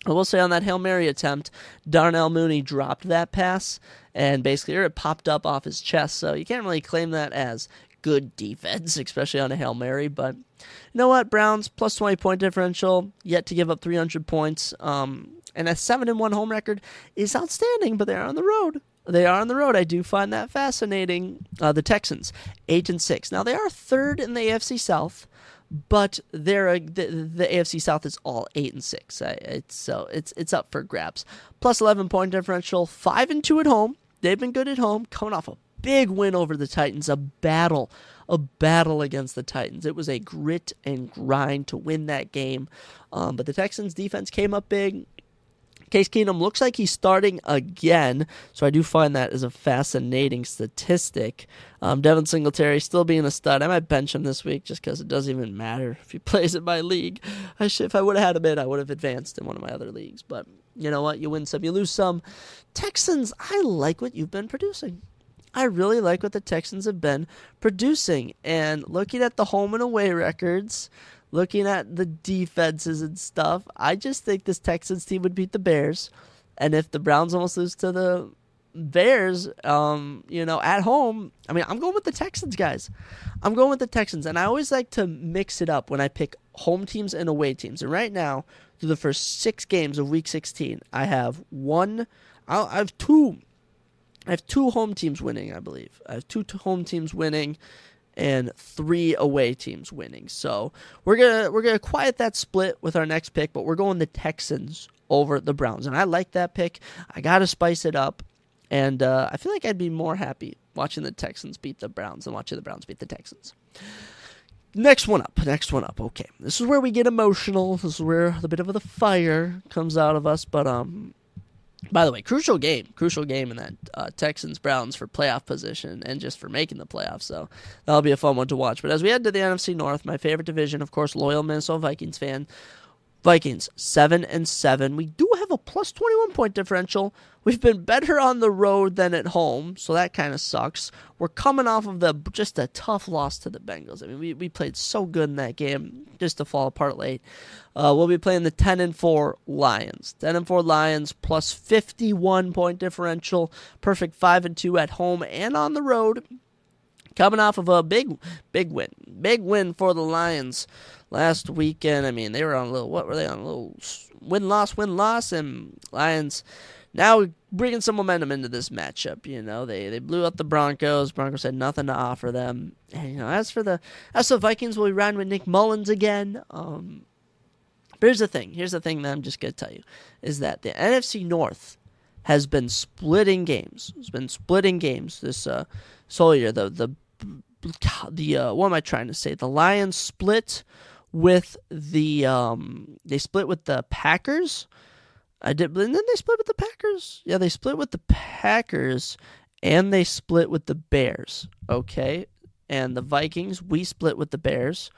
on that Hail Mary attempt, Darnell Mooney dropped that pass, and basically it popped up off his chest, so you can't really claim that as good defense, especially on a Hail Mary, but you know what, Browns, plus 20-point differential, yet to give up 300 points, and a 7-1 home record is outstanding, but they're on the road. I do find that fascinating. The Texans, 8-6. Now, they are third in the AFC South, but the AFC South is all 8-6. It's up for grabs. Plus 11-point differential, 5-2 at home. They've been good at home, coming off a big win over the Titans, a battle against the Titans. It was a grit and grind to win that game, but the Texans defense came up big. Case Keenum looks like he's starting again, so I do find that as a fascinating statistic. Devin Singletary still being a stud. I might bench him this week just because it doesn't even matter if he plays in my league. If I would have had him in, I would have advanced in one of my other leagues. But you know what? You win some, you lose some. Texans, I like what you've been producing. I really like what the Texans have been producing. And looking at the home and away records, looking at the defenses and stuff, I just think this Texans team would beat the Bears. And if the Browns almost lose to the Bears, at home, I mean, I'm going with the Texans, guys. I'm going with the Texans. And I always like to mix it up when I pick home teams and away teams. And right now, through the first 6 games of Week 16, I have two home teams winning, I believe. I have 2 home teams winning and 3 away teams winning. So we're gonna quiet that split with our next pick, but we're going the Texans over the Browns. And I like that pick. I gotta spice it up. And I feel like I'd be more happy watching the Texans beat the Browns than watching the Browns beat the Texans. Next one up. Okay, this is where we get emotional. This is where the bit of the fire comes out of us. But by the way, crucial game in that Texans-Browns for playoff position and just for making the playoffs. So that'll be a fun one to watch. But as we head to the NFC North, my favorite division, of course, loyal Minnesota Vikings fan. Vikings 7-7. We do have a plus 21-point differential. We've been better on the road than at home, so that kind of sucks. We're coming off of just a tough loss to the Bengals. I mean, we played so good in that game just to fall apart late. We'll be playing the 10-4 Lions. 10-4 Lions plus 51-point differential. Perfect 5-2 at home and on the road. Coming off of a big win. Big win for the Lions last weekend. I mean, they were on a little win-loss, and Lions now bringing some momentum into this matchup. They blew out the Broncos. Broncos had nothing to offer them. And, as for the Vikings, we'll be riding with Nick Mullins again. But here's the thing that I'm just going to tell you, is that the NFC North has been splitting games. This whole year. What am I trying to say? The Lions split with the Packers. Didn't they split with the Packers? Yeah, they split with the Packers, and they split with the Bears. Okay, and the Vikings, we split with the Bears.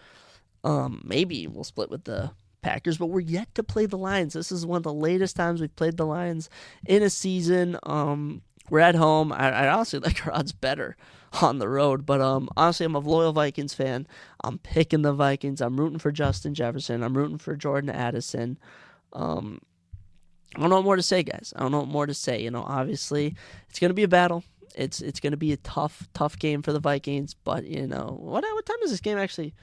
Maybe we'll split with the Packers, but we're yet to play the Lions. This is one of the latest times we've played the Lions in a season. We're at home. I honestly like our odds better on the road, but honestly, I'm a loyal Vikings fan. I'm picking the Vikings. I'm rooting for Justin Jefferson. I'm rooting for Jordan Addison. I don't know what more to say, guys. I don't know what more to say. Obviously, it's going to be a battle. It's going to be a tough game for the Vikings, but, what time does this game actually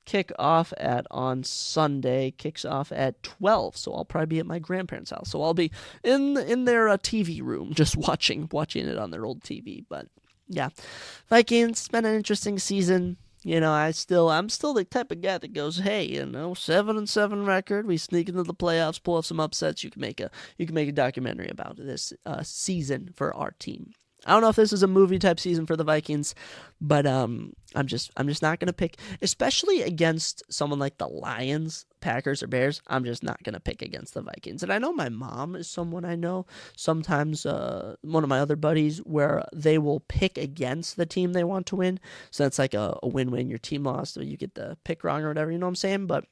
kick off at on Sunday? Kicks off at 12, so I'll probably be at my grandparents' house. So I'll be in their TV room just watching it on their old TV. But yeah, Vikings, it's been an interesting season. I'm still the type of guy that goes, hey, 7-7 record. We sneak into the playoffs, pull off some upsets. You can make a documentary about this season for our team. I don't know if this is a movie type season for the Vikings, but I'm just not gonna pick, especially against someone like the Lions, Packers, or Bears. I'm just not gonna pick against the Vikings. And I know my mom is someone I know. Sometimes one of my other buddies where they will pick against the team they want to win. So that's like a win-win. Your team lost, or you get the pick wrong or whatever. You know what I'm saying? But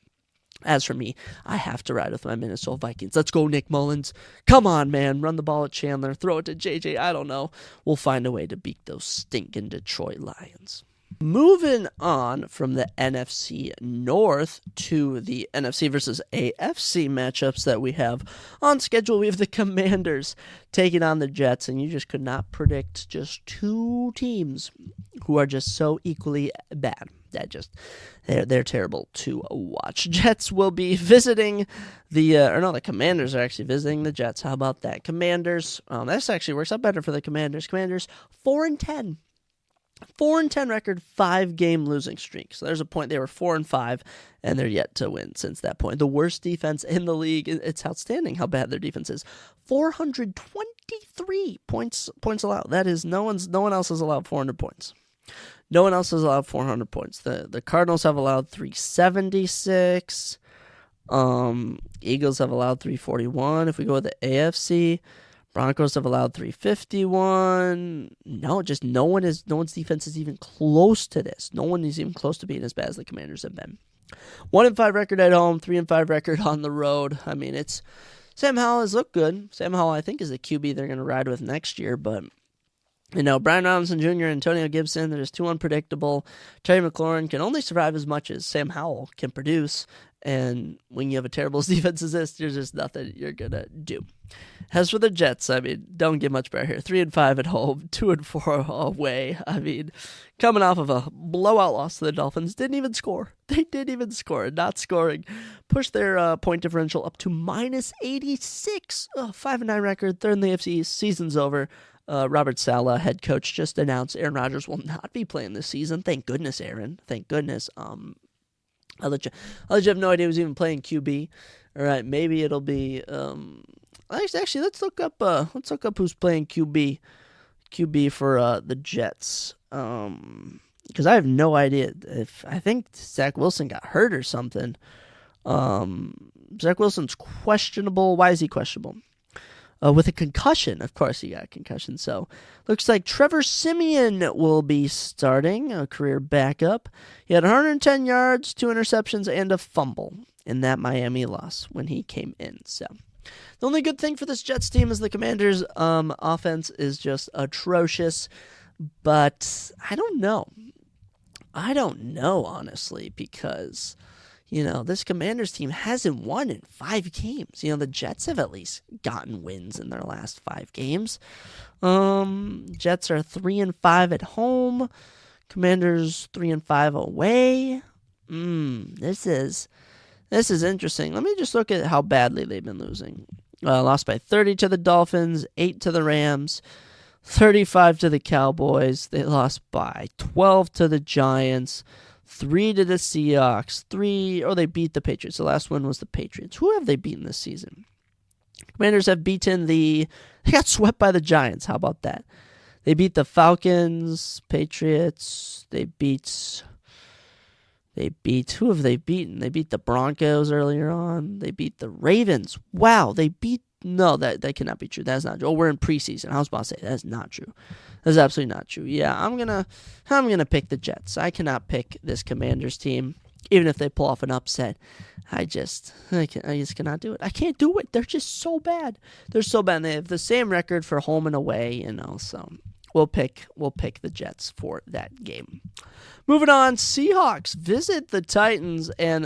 as for me, I have to ride with my Minnesota Vikings. Let's go, Nick Mullins. Come on, man. Run the ball at Chandler. Throw it to JJ. I don't know. We'll find a way to beat those stinking Detroit Lions. Moving on from the NFC North to the NFC versus AFC matchups that we have on schedule, we have the Commanders taking on the Jets, and you just could not predict just 2 teams who are just so equally bad. They're terrible to watch. Jets will be visiting the Commanders are actually visiting the Jets. How about that? Commanders, this actually works out better for the Commanders. Commanders 4-10. 4-10 record, 5-game losing streak. So there's a point they were 4-5, and they're yet to win since that point. The worst defense in the league. It's outstanding how bad their defense is. 423 points allowed. That is no one else has allowed 400 points. No one else has allowed 400 points. The Cardinals have allowed 376. Eagles have allowed 341. If we go with the AFC, Broncos have allowed 351. No one's defense is even close to this. No one is even close to being as bad as the Commanders have been. 1-5 record at home, 3-5 record on the road. I mean, Sam Howell has looked good. Sam Howell, I think, is the QB they're going to ride with next year, but Brian Robinson Jr., Antonio Gibson, they're just too unpredictable. Terry McLaurin can only survive as much as Sam Howell can produce. And when you have a terrible defense as this, there's just nothing you're going to do. As for the Jets, I mean, don't get much better here. 3-5 at home, 2-4 away. I mean, coming off of a blowout loss to the Dolphins, didn't even score. They didn't even score. Not scoring pushed their point differential up to -86. 5-9 record, third in the AFC. Season's over. Robert Saleh, head coach, just announced Aaron Rodgers will not be playing this season. Thank goodness, Aaron. Thank goodness. I'll let you have no idea he was even playing QB. All right, maybe it'll be. Actually, let's look up who's playing QB for the Jets. Because I have no idea I think Zach Wilson got hurt or something. Zach Wilson's questionable. Why is he questionable? With a concussion. Of course he got a concussion. So looks like Trevor Siemian will be starting, a career backup. He had 110 yards, 2 interceptions, and a fumble in that Miami loss when he came in. So the only good thing for this Jets team is the Commanders' offense is just atrocious. But I don't know. Honestly, because this Commanders team hasn't won in 5 games. The Jets have at least gotten wins in their last 5 games. Jets are 3-5 at home. Commanders 3-5 away. This is interesting. Let me just look at how badly they've been losing. Lost by 30 to the Dolphins, 8 to the Rams, 35 to the Cowboys. They lost by 12 to the Giants. 3 to the Seahawks. They beat the Patriots. The last one was the Patriots. Who have they beaten this season? Commanders have beaten they got swept by the Giants. How about that? They beat the Falcons, Patriots. They beat, who have they beaten? They beat the Broncos earlier on. They beat the Ravens. Wow, no, that cannot be true. That's not true. Oh, we're in preseason. I was about to say, that's not trtrue. That's absolutely not true. Yeah, I'm gonna pick the Jets. I cannot pick this Commanders team, even if they pull off an upset. I just cannot do it. I can't do it. They're just so bad. They're so bad. They have the same record for home and away, so we'll pick the Jets for that game. Moving on, Seahawks visit the Titans, and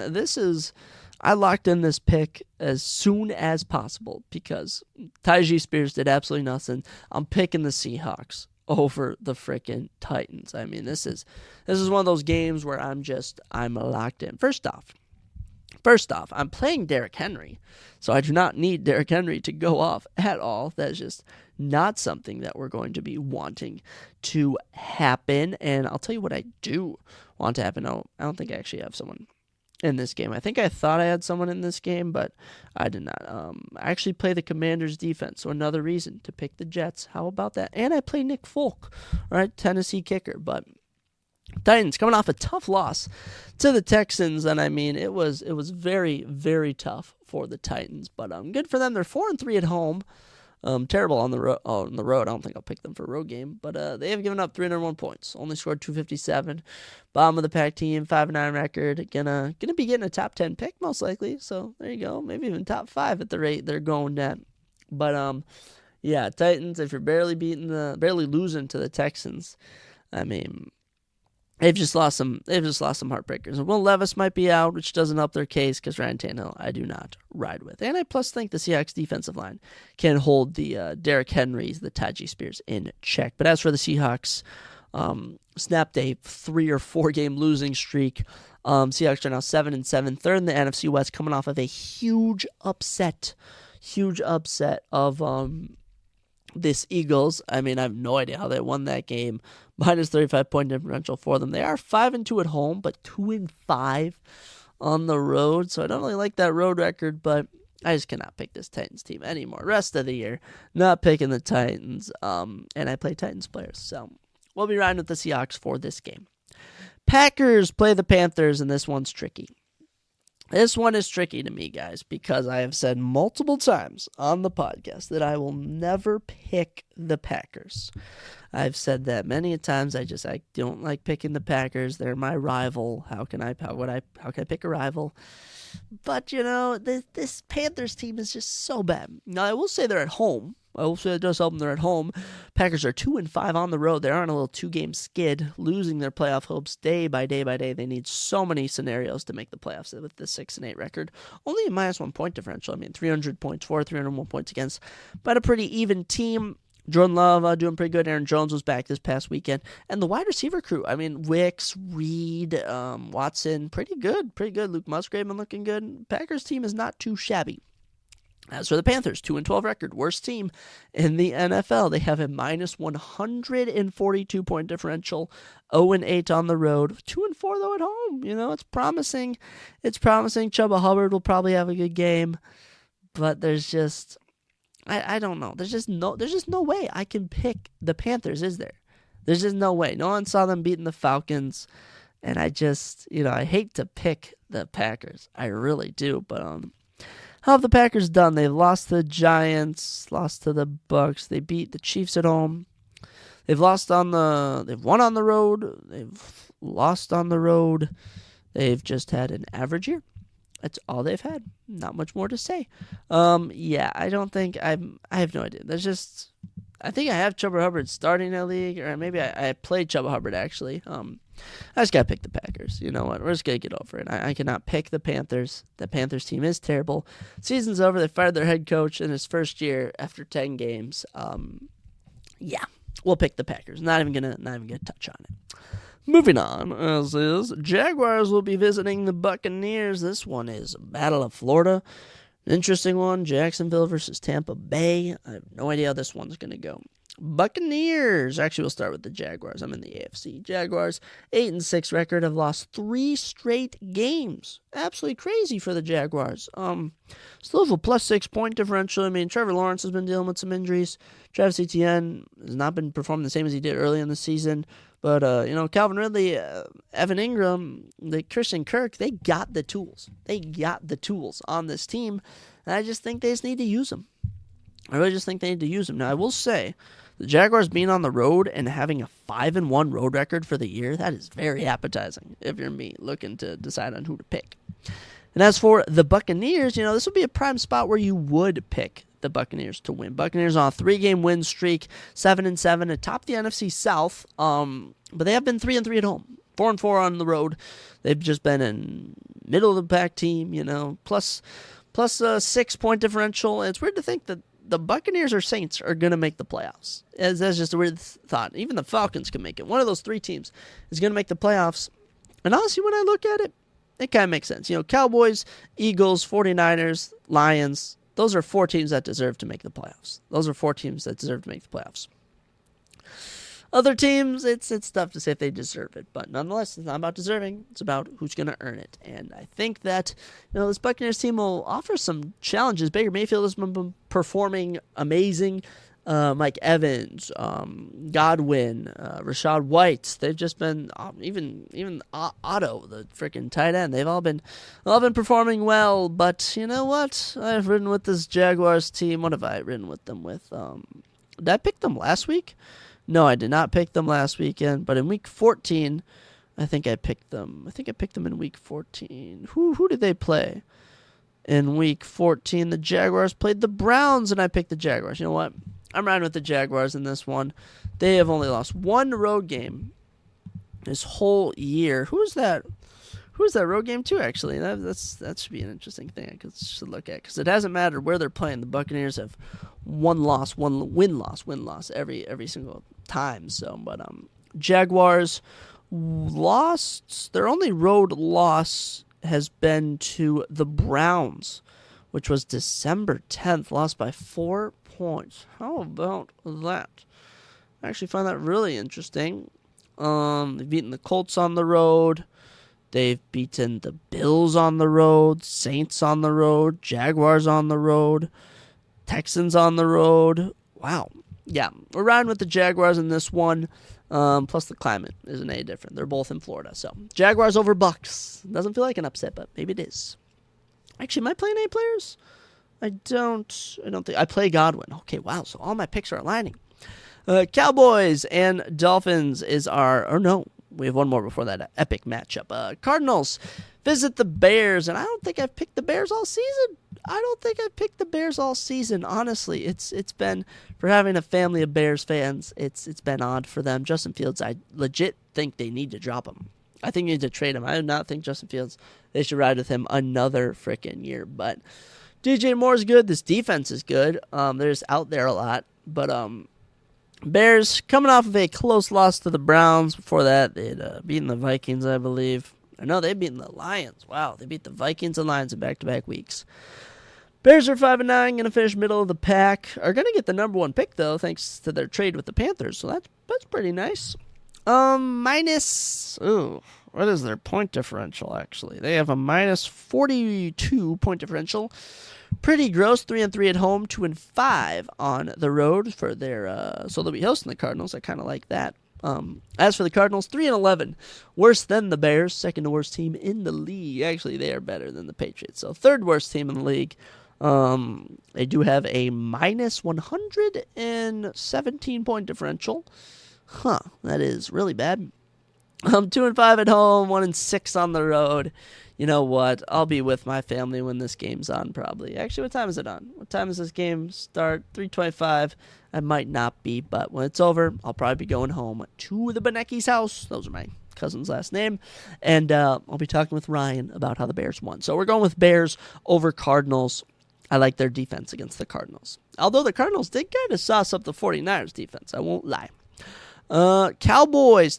I locked in this pick as soon as possible because Tyjae Spears did absolutely nothing. I'm picking the Seahawks over the freaking Titans. I mean, this is one of those games where I'm locked in. First off, I'm playing Derrick Henry, so I do not need Derrick Henry to go off at all. That's just not something that we're going to be wanting to happen. And I'll tell you what I do want to happen. I don't think I actually have someone in this game. I think I thought I had someone in this game, but I did not. I actually play the Commanders defense, so another reason to pick the Jets. How about that? And I play Nick Folk, right? Tennessee kicker. But Titans coming off a tough loss to the Texans, and I mean it was very, very tough for the Titans. But good for them. They're 4-3 at home. Terrible on the road. I don't think I'll pick them for a road game, but they have given up 301 points. Only scored 257. Bottom of the pack team, 5-9 record. Gonna be getting a top 10 pick most likely. So there you go. Maybe even top 5 at the rate they're going at. But yeah, Titans. If you're barely losing to the Texans, I mean, they've just lost some heartbreakers. And Will Levis might be out, which doesn't help their case because Ryan Tannehill I do not ride with. And I plus think the Seahawks defensive line can hold the Derrick Henrys, the Tyjae Spears in check. But as for the Seahawks, snapped a 3 or 4 game losing streak. Seahawks are now 7-7, third in the NFC West, coming off of a huge upset of this Eagles, I mean, I have no idea how they won that game. Minus 35-point differential for them. They are 5-2 at home, but 2-5 on the road. So I don't really like that road record, but I just cannot pick this Titans team anymore. Rest of the year, not picking the Titans. And I play Titans players. So we'll be riding with the Seahawks for this game. Packers play the Panthers, and this one's tricky. This one is tricky to me, guys, because I have said multiple times on the podcast that I will never pick the Packers. I've said that many times. I don't like picking the Packers. They're my rival. How can I pick a rival? But this Panthers team is just so bad. Now I will say they're at home. I will say it does help them. They're at home. Packers are 2-5 on the road. They are on a little 2-game skid, losing their playoff hopes day by day by day. They need so many scenarios to make the playoffs with this 6-8 record. Only a -1 point differential. I mean, 300 points for, 301 points against, but a pretty even team. Jordan Love doing pretty good. Aaron Jones was back this past weekend. And the wide receiver crew, I mean, Wicks, Reed, Watson, pretty good. Luke Musgrave been looking good. Packers team is not too shabby. As for the Panthers, 2-12 record, worst team in the NFL. They have a -142-point differential, 0-8 on the road, 2-4 though at home. It's promising. Chuba Hubbard will probably have a good game, but there's just, I don't know. There's just no way I can pick the Panthers, is there? There's just no way. No one saw them beating the Falcons, and I just, I hate to pick the Packers. I really do, but how have the Packers done? They've lost to the Giants, lost to the Bucks. They beat the Chiefs at home. They've won on the road. They've lost on the road. They've just had an average year. That's all they've had. Not much more to say. I don't think I have no idea. I think I have Chuba Hubbard starting in that league, or maybe I played Chuba Hubbard actually. I just gotta pick the Packers. You know what? We're just gonna get over it. I cannot pick the Panthers. The Panthers team is terrible. Season's over. They fired their head coach in his first year after 10 games. We'll pick the Packers. Not even gonna touch on it. Moving on, as is, Jaguars will be visiting the Buccaneers. This one is Battle of Florida. Interesting one. Jacksonville versus Tampa Bay. I have no idea how this one's gonna go. Buccaneers. Actually, we'll start with the Jaguars. I'm in the AFC. Jaguars, 8-6 record, have lost 3 straight games. Absolutely crazy for the Jaguars. Still have a +6 point differential. I mean, Trevor Lawrence has been dealing with some injuries. Travis Etienne has not been performing the same as he did early in the season. But, Calvin Ridley, Evan Ingram, Christian Kirk, they got the tools. They got the tools on this team. And I just think they just need to use them. I really just think they need to use them. Now, I will say, the Jaguars being on the road and having a 5-1 road record for the year, that is very appetizing if you're me looking to decide on who to pick. And as for the Buccaneers, this would be a prime spot where you would pick the Buccaneers to win. Buccaneers on a 3-game win streak, 7-7 atop the NFC South. But they have been 3-3 at home, 4-4 on the road. They've just been in middle of the pack team, plus a 6-point differential. And it's weird to think that the Buccaneers or Saints are going to make the playoffs. That's just a weird thought. Even the Falcons can make it. One of those 3 teams is going to make the playoffs. And honestly, when I look at it, it kind of makes sense. Cowboys, Eagles, 49ers, Lions, those are 4 teams that deserve to make the playoffs. Other teams, it's tough to say if they deserve it. But nonetheless, it's not about deserving. It's about who's going to earn it. And I think that this Buccaneers team will offer some challenges. Baker Mayfield has been performing amazing. Mike Evans, Godwin, Rashad White. They've just been even Otto, the freaking tight end. They've all been performing well. But you know what? I've ridden with this Jaguars team. What have I ridden with them with? Did I pick them last week? No, I did not pick them last weekend. But in week 14, I think I picked them. In week 14. Who did they play? In week 14, the Jaguars played the Browns, and I picked the Jaguars. You know what? I'm riding with the Jaguars in this one. They have only lost 1 road game this whole year. Who's that road game to, actually? That should be an interesting thing I should look at, because it hasn't mattered where they're playing. The Buccaneers have one win-loss every single time. So, but Jaguars lost. Their only road loss has been to the Browns, which was December 10th, lost by 4 points. points. How about that? I actually find that really interesting. They've beaten the Colts on the road. They've beaten the Bills on the road, Saints on the road, Jaguars on the road, Texans on the road. Wow. Yeah, we're riding with the Jaguars in this one. Plus the climate isn't any different. They're both in Florida. So Jaguars over Bucks. Doesn't feel like an upset, but maybe it is. Actually, am I playing any players? I don't think. I play Godwin. Okay, wow. So all my picks are aligning. Cowboys and Dolphins is we have one more before that epic matchup. Cardinals visit the Bears, and I don't think I've picked the Bears all season. Honestly, it's been, for having a family of Bears fans, it's been odd for them. Justin Fields, I legit think they need to drop him. I think you need to trade him. I do not think Justin Fields, they should ride with him another freaking year. But DJ Moore's good. This defense is good. They're just out there a lot. But Bears coming off of a close loss to the Browns. Before that, they'd beaten the Vikings, I believe. No, they'd beaten the Lions. Wow, they beat the Vikings and Lions in back-to-back weeks. Bears are 5-9, going to finish middle of the pack. Are going to get the number one pick, though, thanks to their trade with the Panthers. So that's pretty nice. What is their point differential, actually? They have a minus 42 point differential. Pretty gross. 3-3 at home, 2-5 on the road for their. So they'll be hosting the Cardinals. I kind of like that. As for the Cardinals, 3-11, worse than the Bears, second worst team in the league. Actually, they are better than the Patriots. So third worst team in the league. They do have a minus 117 point differential. That is really bad. 2-5 at home, 1-6 on the road. You know what? I'll be with my family when this game's on, probably. Actually, what time is it on? What time does this game start? 3:25. I might not be, but when it's over, I'll probably be going home to the Benecki's house. Those are my cousin's last name. And I'll be talking with Ryan about how the Bears won. So we're going with Bears over Cardinals. I like their defense against the Cardinals. Although the Cardinals did kind of sauce up the 49ers defense. I won't lie. Cowboys.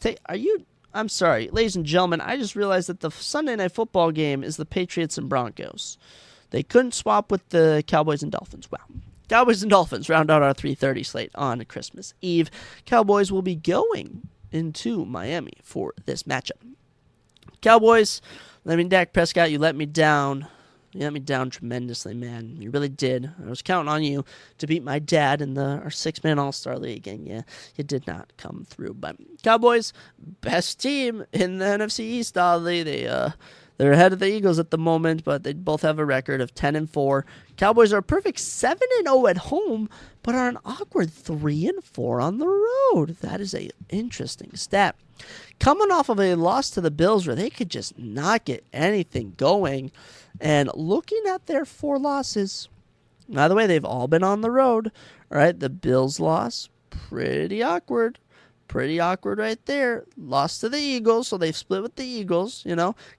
I'm sorry, ladies and gentlemen, I just realized that the Sunday Night Football game is the Patriots and Broncos. They couldn't swap with the Cowboys and Dolphins. Wow. Cowboys and Dolphins round out our 3:30 slate on Christmas Eve. Cowboys will be going into Miami for this matchup. Cowboys, Dak Prescott, you let me down. You let me down tremendously, man. You really did. I was counting on you to beat my dad in our six-man All-Star League, and you did not come through. But Cowboys, best team in the NFC East, oddly. They're ahead of the Eagles at the moment, but they both have a record of 10-4. Cowboys are a perfect 7-0 at home, but are an awkward 3-4 on the road. That is an interesting stat. Coming off of a loss to the Bills where they could just not get anything going, and looking at their 4 losses, by the way, they've all been on the road. All right, the Bills loss, pretty awkward. Pretty awkward right there. Lost to the Eagles, so they've split with the Eagles,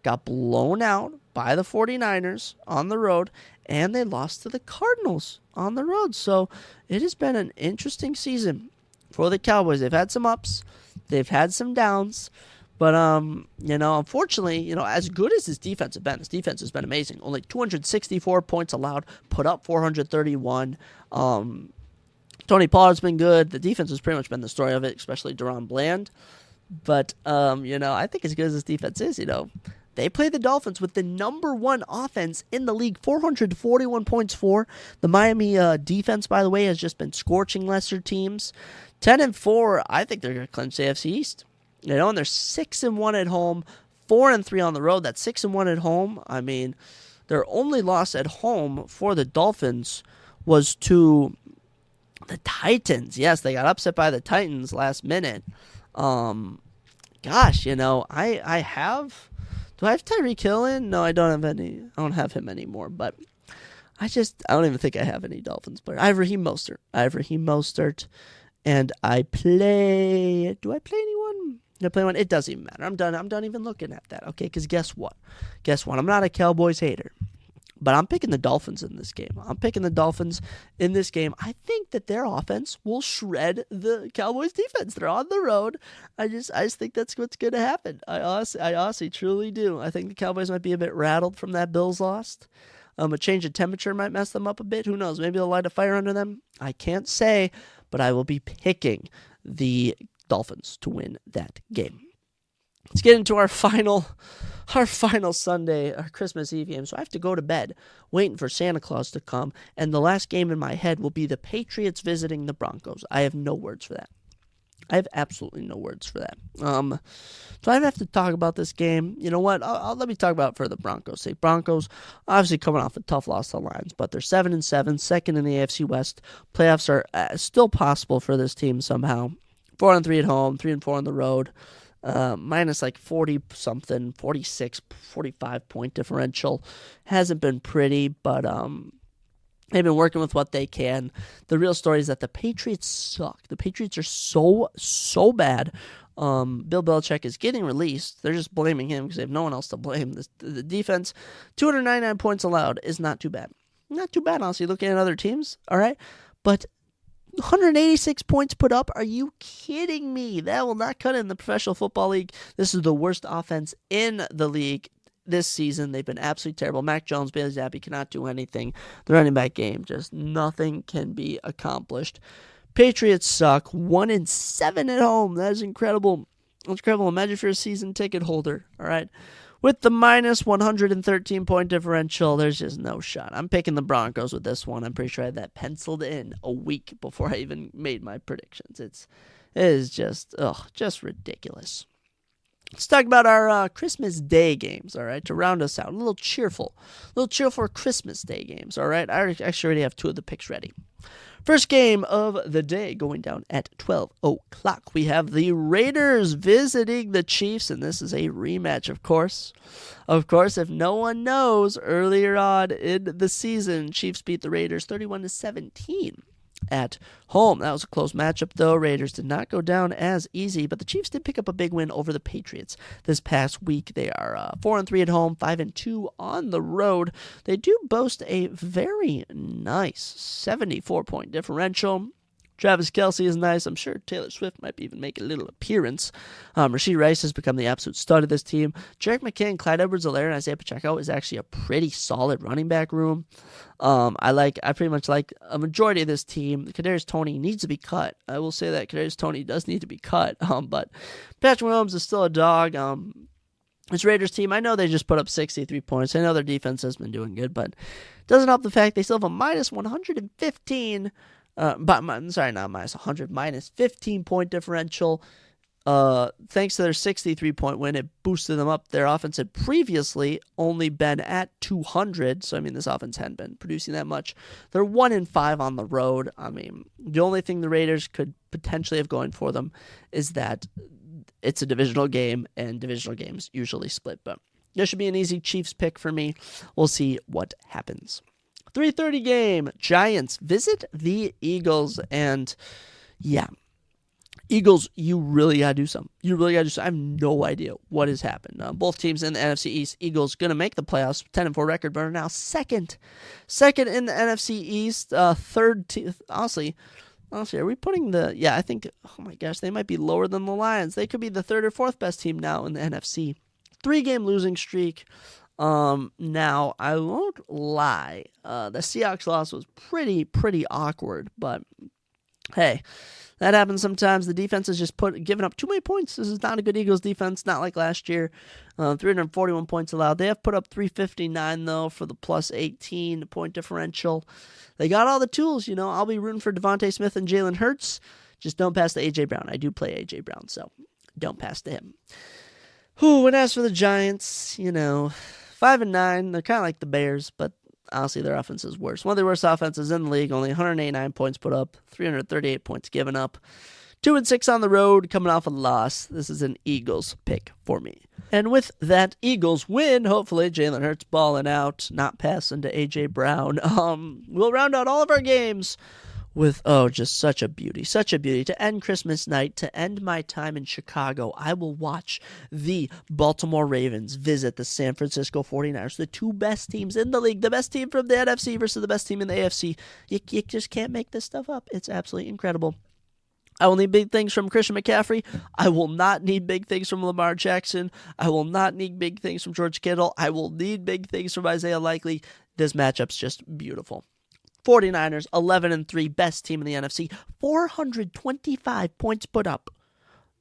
got blown out by the 49ers on the road, and they lost to the Cardinals on the road. So it has been an interesting season for the Cowboys. They've had some ups, they've had some downs, but, unfortunately, as good as this defense has been amazing. Only 264 points allowed, put up 431. Tony Pollard's been good. The defense has pretty much been the story of it, especially Deron Bland. But, I think as good as this defense is, they play the Dolphins with the number 1 offense in the league, 441 points for. The Miami defense, by the way, has just been scorching lesser teams. 10-4, I think they're going to clinch the AFC East. And they're 6-1 at home, 4-3 on the road. That's 6-1 at home. I mean, their only loss at home for the Dolphins was to the Titans. Yes, they got upset by the Titans last minute. I have... Do I have Tyreek Hill in? No, I don't have any. I don't have him anymore. But I don't even think I have any Dolphins player. I have Raheem Mostert. And I play... Do I play anyone? Do I play one? It doesn't even matter. I'm done even looking at that. Okay, because guess what? I'm not a Cowboys hater. But I'm picking the Dolphins in this game. I think that their offense will shred the Cowboys defense. They're on the road. I just think that's what's going to happen. I honestly truly do. I think the Cowboys might be a bit rattled from that Bills loss. A change of temperature might mess them up a bit. Who knows? Maybe they'll light a fire under them. I can't say, but I will be picking the Dolphins to win that game. Let's get into our final Sunday, our Christmas Eve game. So I have to go to bed waiting for Santa Claus to come, and the last game in my head will be the Patriots visiting the Broncos. I have no words for that. I have absolutely no words for that. So I have to talk about this game. You know what? Let me talk about it for the Broncos' sake. Broncos, obviously coming off a tough loss to the Lions, but they're 7-7, second in the AFC West. Playoffs are still possible for this team somehow. 4-3 at home, 3-4 on the road. Minus like 40-something, 46, 45 point differential. Hasn't been pretty, but they've been working with what they can. The real story is that the Patriots suck. The Patriots are so bad. Bill Belichick is getting released. They're just blaming him because they have no one else to blame. The defense, 299 points allowed is not too bad. Not too bad, honestly, looking at other teams, all right? But 186 points put up? Are you kidding me? That will not cut it in the Professional Football League. This is the worst offense in the league this season. They've been absolutely terrible. Mac Jones, Bailey Zappi cannot do anything. The running back game, just nothing can be accomplished. Patriots suck. 1-7 at home. That is incredible. That's incredible. Imagine if you're a season ticket holder, all right? With the minus 113 point differential, there's just no shot. I'm picking the Broncos with this one. I'm pretty sure I had that penciled in a week before I even made my predictions. It is just ridiculous. Let's talk about our Christmas Day games, all right, to round us out. A little cheerful Christmas Day games, all right? I actually already have two of the picks ready. First game of the day going down at 12 o'clock. We have the Raiders visiting the Chiefs, and this is a rematch, of course. Of course, if no one knows, earlier on in the season, Chiefs beat the Raiders 31-17 at home. That was a close matchup, though. Raiders did not go down as easy, but the Chiefs did pick up a big win over the Patriots this past week. They are 4-3 at home, 5-2 on the road. They do boast a very nice 74-point differential. Travis Kelce is nice. I'm sure Taylor Swift might even make a little appearance. Rashee Rice has become the absolute stud of this team. Jerick McKinnon, Clyde Edwards-Helaire, and Isaiah Pacheco is actually a pretty solid running back room. I pretty much like a majority of this team. Kadarius Toney needs to be cut. I will say that Kadarius Toney does need to be cut. But Patrick Mahomes is still a dog. This Raiders team, I know they just put up 63 points. I know their defense has been doing good, but it doesn't help the fact they still have a minus 115. Minus 100, minus 15-point differential. Thanks to their 63-point win, it boosted them up. Their offense had previously only been at 200, so this offense hadn't been producing that much. They're 1-5 on the road. The only thing the Raiders could potentially have going for them is that it's a divisional game, and divisional games usually split. But this should be an easy Chiefs pick for me. We'll see what happens. 3:30 game, Giants visit the Eagles, and yeah, Eagles, you really got to do something. I have no idea what has happened. Both teams in the NFC East, Eagles going to make the playoffs, 10-4 record, but are now second in the NFC East, third team. Honestly, are we putting I think, oh my gosh, they might be lower than the Lions. They could be the third or fourth best team now in the NFC. 3-game losing streak. Now, I won't lie, the Seahawks loss was pretty awkward, but hey, that happens sometimes. The defense has just given up too many points. This is not a good Eagles defense, not like last year. 341 points allowed. They have put up 359, though, for the plus 18 point differential. They got all the tools, I'll be rooting for Devontae Smith and Jalen Hurts. Just don't pass to A.J. Brown. I do play A.J. Brown, so don't pass to him. And as for the Giants, 5-9, they're kind of like the Bears, but honestly, their offense is worse. One of the worst offenses in the league, only 189 points put up, 338 points given up. 2-6 on the road, coming off a loss. This is an Eagles pick for me. And with that Eagles win, hopefully Jalen Hurts balling out, not passing to A.J. Brown. We'll round out all of our games with, just such a beauty. To end Christmas night, to end my time in Chicago, I will watch the Baltimore Ravens visit the San Francisco 49ers, the two best teams in the league, the best team from the NFC versus the best team in the AFC. You just can't make this stuff up. It's absolutely incredible. I will need big things from Christian McCaffrey. I will not need big things from Lamar Jackson. I will not need big things from George Kittle. I will need big things from Isaiah Likely. This matchup's just beautiful. 49ers, 11-3, best team in the NFC, 425 points put up,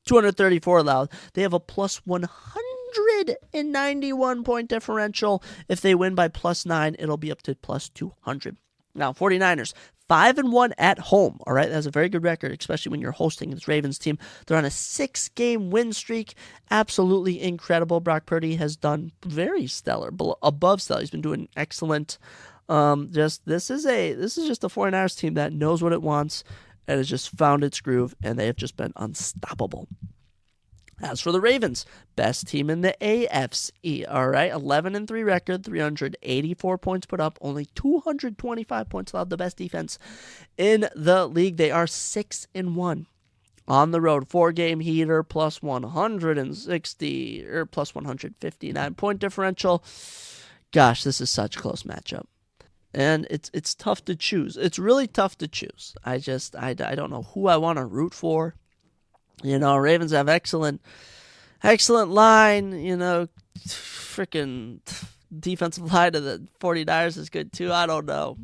234 allowed. They have a plus 191 point differential. If they win by plus 9, it'll be up to plus 200. Now, 49ers, 5-1 at home. All right, that's a very good record, especially when you're hosting this Ravens team. They're on a 6-game win streak. Absolutely incredible. Brock Purdy has done very stellar, above stellar. He's been doing excellent. This is just a 49ers team that knows what it wants and has just found its groove, and they have just been unstoppable. As for the Ravens, best team in the AFC, all right, 11-3 record, 384 points put up, only 225 points allowed, the best defense in the league. They are 6-1 on the road, 4-game heater, plus 160 or plus 159 point differential. Gosh, this is such a close matchup. And it's tough to choose. It's really tough to choose. I don't know who I want to root for. You know, Ravens have excellent line. You know, freaking defensive line of the 49ers is good too. I don't know.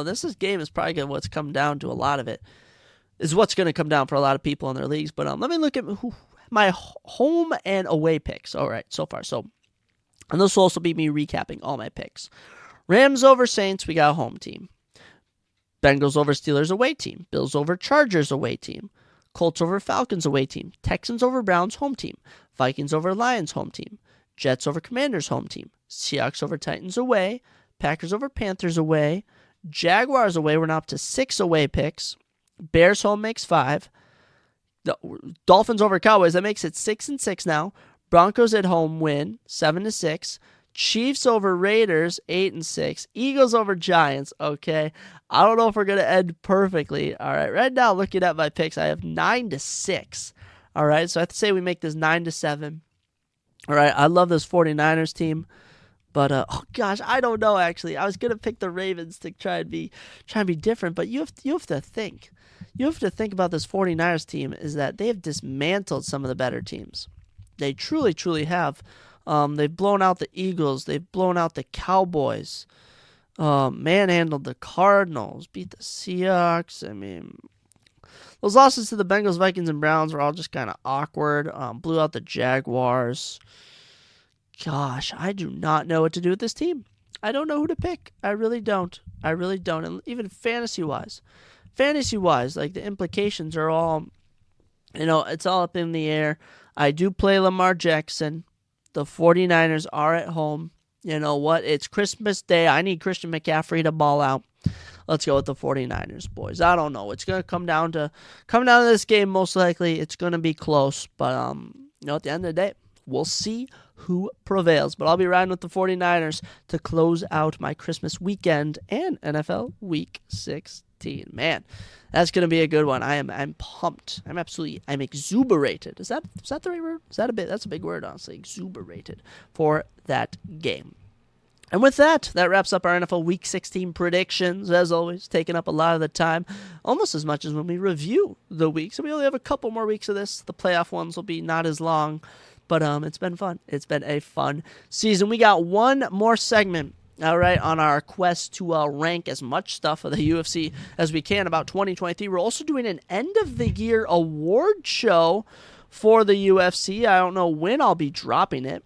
This game is probably what's come down to a lot of it. Is what's going to come down for a lot of people in their leagues. But let me look at my home and away picks. All right, so far. And this will also be me recapping all my picks. Rams over Saints, we got a home team. Bengals over Steelers, away team. Bills over Chargers, away team. Colts over Falcons, away team. Texans over Browns, home team. Vikings over Lions, home team. Jets over Commanders, home team. Seahawks over Titans, away. Packers over Panthers, away. Jaguars away, we're now up to 6 away picks. Bears home makes 5. The Dolphins over Cowboys, that makes it 6-6 now. Broncos at home win, 7-6. Chiefs over Raiders, 8-6. Eagles over Giants, okay. I don't know if we're going to end perfectly. All right, right now, looking at my picks, I have 9-6. All right, so I have to say we make this 9-7. All right, I love this 49ers team. But, oh gosh, I don't know, actually. I was going to pick the Ravens to try and be different, but you have to think. You have to think about this 49ers team is that they have dismantled some of the better teams. They truly, truly have. They've blown out the Eagles. They've blown out the Cowboys. Manhandled the Cardinals. Beat the Seahawks. I mean, those losses to the Bengals, Vikings, and Browns were all just kind of awkward. Blew out the Jaguars. Gosh, I do not know what to do with this team. I don't know who to pick. I really don't. And even fantasy-wise, like the implications are all, it's all up in the air. I do play Lamar Jackson. The 49ers are at home. You know what? It's Christmas Day. I need Christian McCaffrey to ball out. Let's go with the 49ers, boys. I don't know. It's going to come down to this game most likely. It's going to be close. But, at the end of the day, we'll see who prevails. But I'll be riding with the 49ers to close out my Christmas weekend and NFL Week 16. Man, that's going to be a good one. I'm pumped. I'm exuberated. Is that the right word? That's a big word, honestly. Exuberated for that game. And with that wraps up our NFL Week 16 predictions. As always, taking up a lot of the time, almost as much as when we review the week. So we only have a couple more weeks of this. The playoff ones will be not as long, but it's been fun. It's been a fun season. We got one more segment, all right, on our quest to rank as much stuff of the UFC as we can about 2023. We're also doing an end-of-the-year award show for the UFC. I don't know when I'll be dropping it.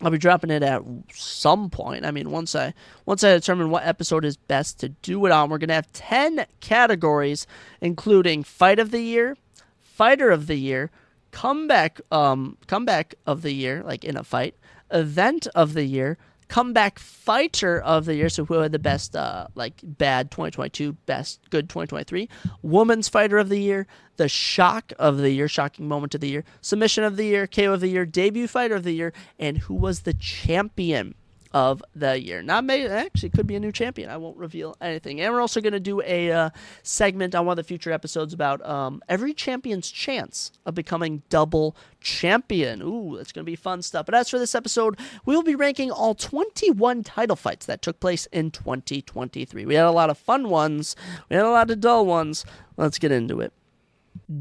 I'll be dropping it at some point. I mean, once I determine what episode is best to do it on, we're going to have 10 categories, including Fight of the Year, Fighter of the Year, Comeback of the Year, like in a fight, Event of the Year, Comeback Fighter of the Year, so who had the best, bad 2022, best good 2023, Woman's Fighter of the Year, the Shock of the Year, Shocking Moment of the Year, Submission of the Year, KO of the Year, Debut Fighter of the Year, and who was the Champion of the Year. Actually, could be a new champion. I won't reveal anything. And we're also going to do a segment on one of the future episodes about every champion's chance of becoming double champion. Ooh, that's going to be fun stuff. But as for this episode, we'll be ranking all 21 title fights that took place in 2023. We had a lot of fun ones. We had a lot of dull ones. Let's get into it.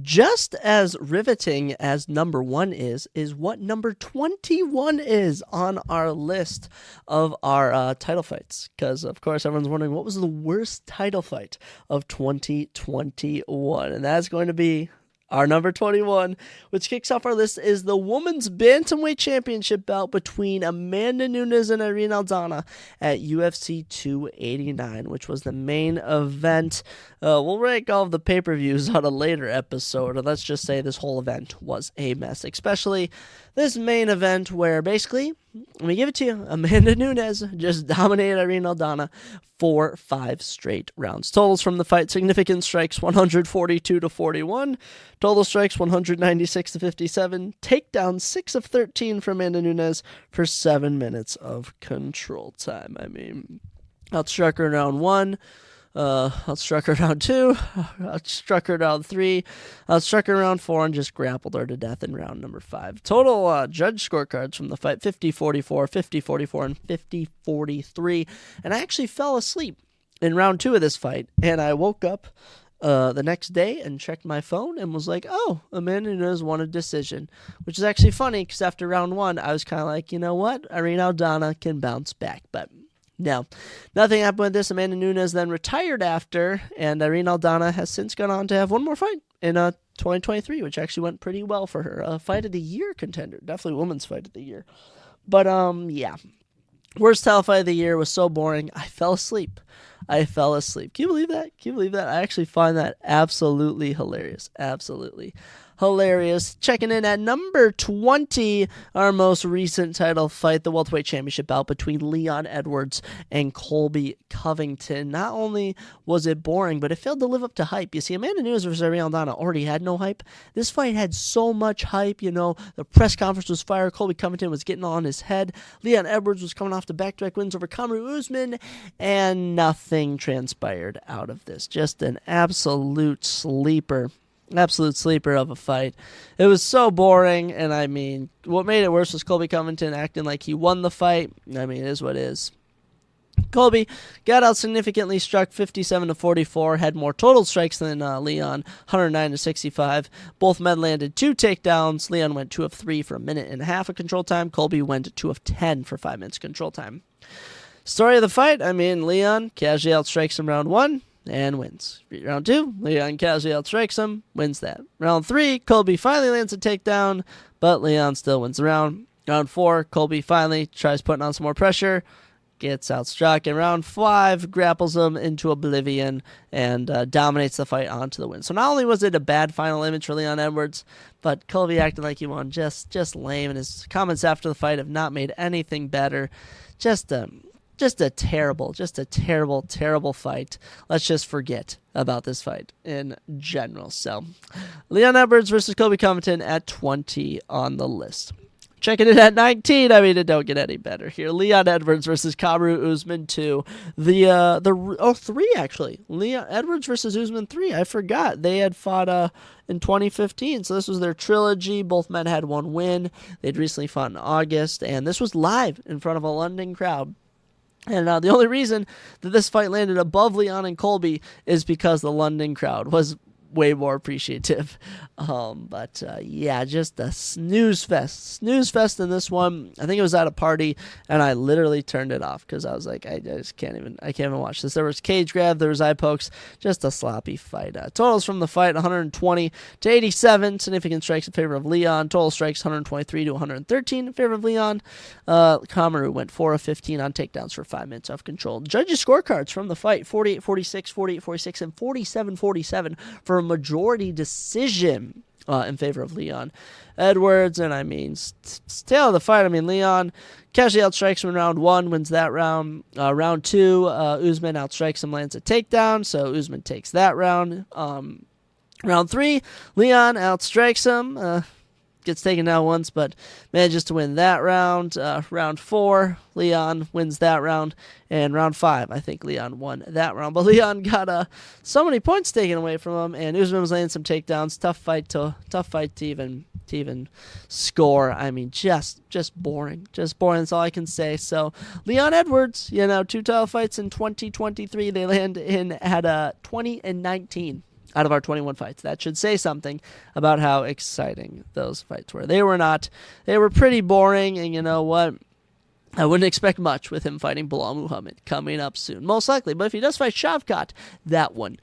Just as riveting as number 1 is what number 21 is on our list of our title fights. Because, of course, everyone's wondering what was the worst title fight of 2021. And that's going to be our number 21, which kicks off our list, is the Women's Bantamweight Championship bout between Amanda Nunes and Irene Aldana at UFC 289, which was the main event. We'll rank all of the pay-per-views on a later episode, and let's just say this whole event was a mess, especially this main event where basically, let me give it to you, Amanda Nunes just dominated Irene Aldana for 5 straight rounds. Totals from the fight: significant strikes 142-41, total strikes 196-57, takedown 6 of 13 from Amanda Nunes for 7 minutes of control time. I mean, outstruck her in round 1. Outstruck her round 2, outstruck her round 3, outstruck her round 4, and just grappled her to death in round number 5. Total judge scorecards from the fight: 50-44, 50-44, and 50-43. And I actually fell asleep in round 2 of this fight, and I woke up the next day and checked my phone and was like, oh, Amanda Nunes won a decision, which is actually funny because after round 1, I was kind of like, you know what, Irene Aldana can bounce back, but no, nothing happened with this. Amanda Nunes then retired after, and Irene Aldana has since gone on to have one more fight in 2023, which actually went pretty well for her. A fight of the year contender, definitely women's fight of the year. But yeah, worst title fight of the year was so boring. I fell asleep. Can you believe that? I actually find that absolutely hilarious. Absolutely hilarious. Checking in at number 20, our most recent title fight, the welterweight championship bout between Leon Edwards and Colby Covington. Not only was it boring, but it failed to live up to hype. You see, Amanda Nunes versus Irene Aldana already had no hype. This fight had so much hype. You know, the press conference was fire. Colby Covington was getting on his head. Leon Edwards was coming off the back-to-back wins over Kamaru Usman, and nothing transpired out of this. Just an absolute sleeper of a fight. It was so boring, and I mean, what made it worse was Colby Covington acting like he won the fight. I mean, it is what it is. Colby got out significantly, struck 57-44, had more total strikes than Leon, 109-65. Both men landed 2 takedowns. Leon went 2 of 3 for a minute and a half of control time. Colby went 2 of 10 for 5 minutes control time. Story of the fight, I mean, Leon casually outstrikes him round 1. And wins. Round 2, Leon casually outstrikes him, wins that. Round 3, Colby finally lands a takedown, but Leon still wins the round. Round 4, Colby finally tries putting on some more pressure, gets outstruck. And round 5, grapples him into oblivion and dominates the fight onto the win. So not only was it a bad final image for Leon Edwards, but Colby acting like he won, just lame. And his comments after the fight have not made anything better. Just a terrible fight. Let's just forget about this fight in general. So, Leon Edwards versus Colby Covington at 20 on the list. Checking it at 19. I mean, it don't get any better here. Leon Edwards versus Kamaru Usman 2. 3 actually. Leon Edwards versus Usman 3. I forgot they had fought in 2015. So this was their trilogy. Both men had 1 win. They'd recently fought in August, and this was live in front of a London crowd. And the only reason that this fight landed above Leon and Colby is because the London crowd was way more appreciative. But yeah, just a snooze fest in this one. I think it was at a party, and I literally turned it off because I was like, I can't even watch this. There was cage grab, there was eye pokes, just a sloppy fight. Totals from the fight: 120-87, significant strikes in favor of Leon. Total strikes 123-113 in favor of Leon. Kamaru went 4 of 15 on takedowns for 5 minutes of control. Judges' scorecards from the fight: 48-46, 48-46, and 47-47 for a majority decision in favor of Leon Edwards. And I mean, tail of the fight, I mean, Leon casually outstrikes him in round 1, wins that round. Round 2, Usman outstrikes him, lands a takedown, so Usman takes that round. Round 3, Leon outstrikes him, gets taken down once, but manages to win that round. Round 4, Leon wins that round. And round 5, I think Leon won that round. But Leon got so many points taken away from him, and Usman was laying some takedowns. Tough fight to even score. I mean, just boring. Just boring, that's all I can say. So Leon Edwards, 2 title fights in 2023. They land in at 20-19. out of our 21 fights. That should say something about how exciting those fights were. They were not. They were pretty boring, and you know what? I wouldn't expect much with him fighting Bilal Muhammad coming up soon, most likely. But if he does fight Shavkat, that one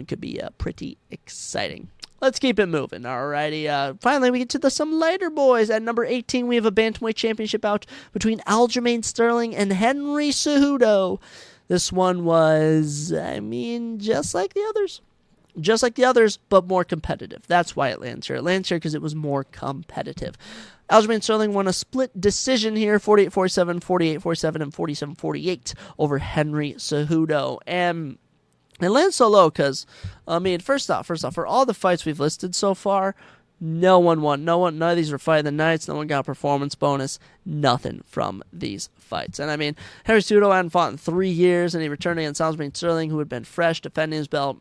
could be pretty exciting. Let's keep it moving. Alrighty. Finally, we get to some lighter boys. At number 18, we have a bantamweight championship bout between Aljamain Sterling and Henry Cejudo. This one was, just like the others. Just like the others, but more competitive. That's why it lands here. It lands here because it was more competitive. Aljamain Sterling won a split decision here, 48-47, 48-47, and 47-48 over Henry Cejudo. And it lands so low because, first off, for all the fights we've listed so far, no one won. None of these were fight of the nights. No one got a performance bonus. Nothing from these fights. And Henry Cejudo hadn't fought in 3 years, and he returned against Aljamain Sterling, who had been fresh, defending his belt,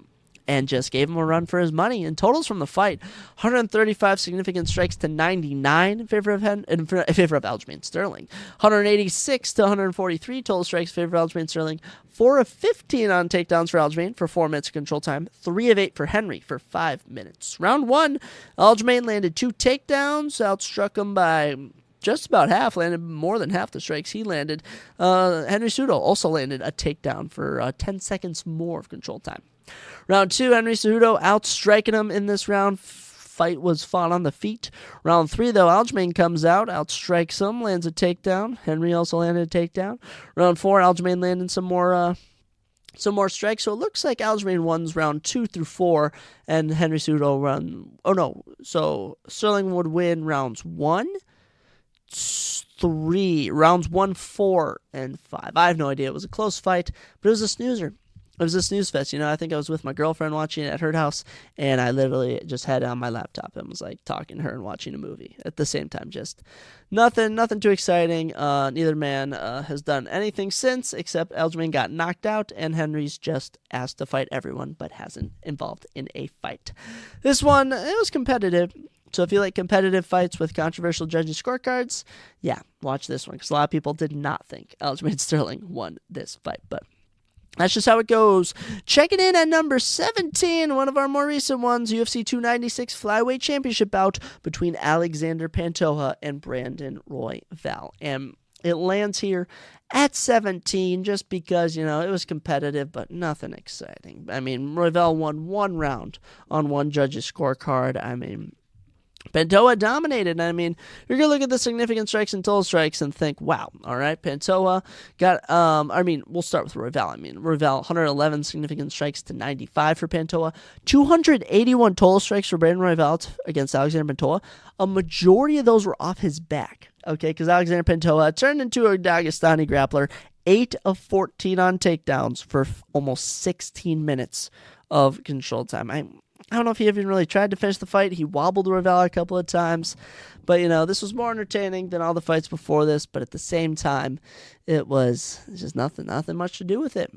and just gave him a run for his money. In totals from the fight, 135 significant strikes to 99 in favor of Aljamain Sterling. 186 to 143 total strikes in favor of Aljamain Sterling. 4 of 15 on takedowns for Aljamain for 4 minutes of control time. 3 of 8 for Henry for 5 minutes. Round 1, Aljamain landed 2 takedowns, outstruck him by just about half, landed more than half the strikes he landed. Henry Cejudo also landed a takedown for 10 seconds more of control time. Round 2, Henry Cejudo outstriking him in this round. Fight was fought on the feet. Round 3, though, Aljamain comes out, outstrikes him, lands a takedown. Henry also landed a takedown. Round 4, Aljamain landed some more strikes. So it looks like Aljamain wins round 2 through 4, and Henry Cejudo so Sterling would win rounds 1, 3, rounds 1, 4, and 5. I have no idea. It was a close fight, but it was a snoozer. It was a snooze fest. I think I was with my girlfriend watching it at her house, and I literally just had it on my laptop and was talking to her and watching a movie at the same time. Just nothing too exciting. Neither man has done anything since, except Aljamain got knocked out, and Henry's just asked to fight everyone, but hasn't involved in a fight. This one, it was competitive. So if you like competitive fights with controversial judges' scorecards, yeah, watch this one, because a lot of people did not think Aljamain Sterling won this fight, but that's just how it goes. Checking in at number 17, one of our more recent ones, UFC 296 Flyweight Championship bout between Alexander Pantoja and Brandon Royval. And it lands here at 17 just because, it was competitive, but nothing exciting. Royval won 1 round on one judge's scorecard. Pantoja dominated. You're going to look at the significant strikes and total strikes and think, wow, all right, Pantoja got, we'll start with Royval. Royval, 111 significant strikes to 95 for Pantoja, 281 total strikes for Brandon Royval against Alexander Pantoja. A majority of those were off his back, okay, because Alexander Pantoja turned into a Dagestani grappler, 8 of 14 on takedowns for almost 16 minutes of control time. I don't know if he even really tried to finish the fight. He wobbled Royval a couple of times. But, this was more entertaining than all the fights before this. But at the same time, it was just nothing much to do with it.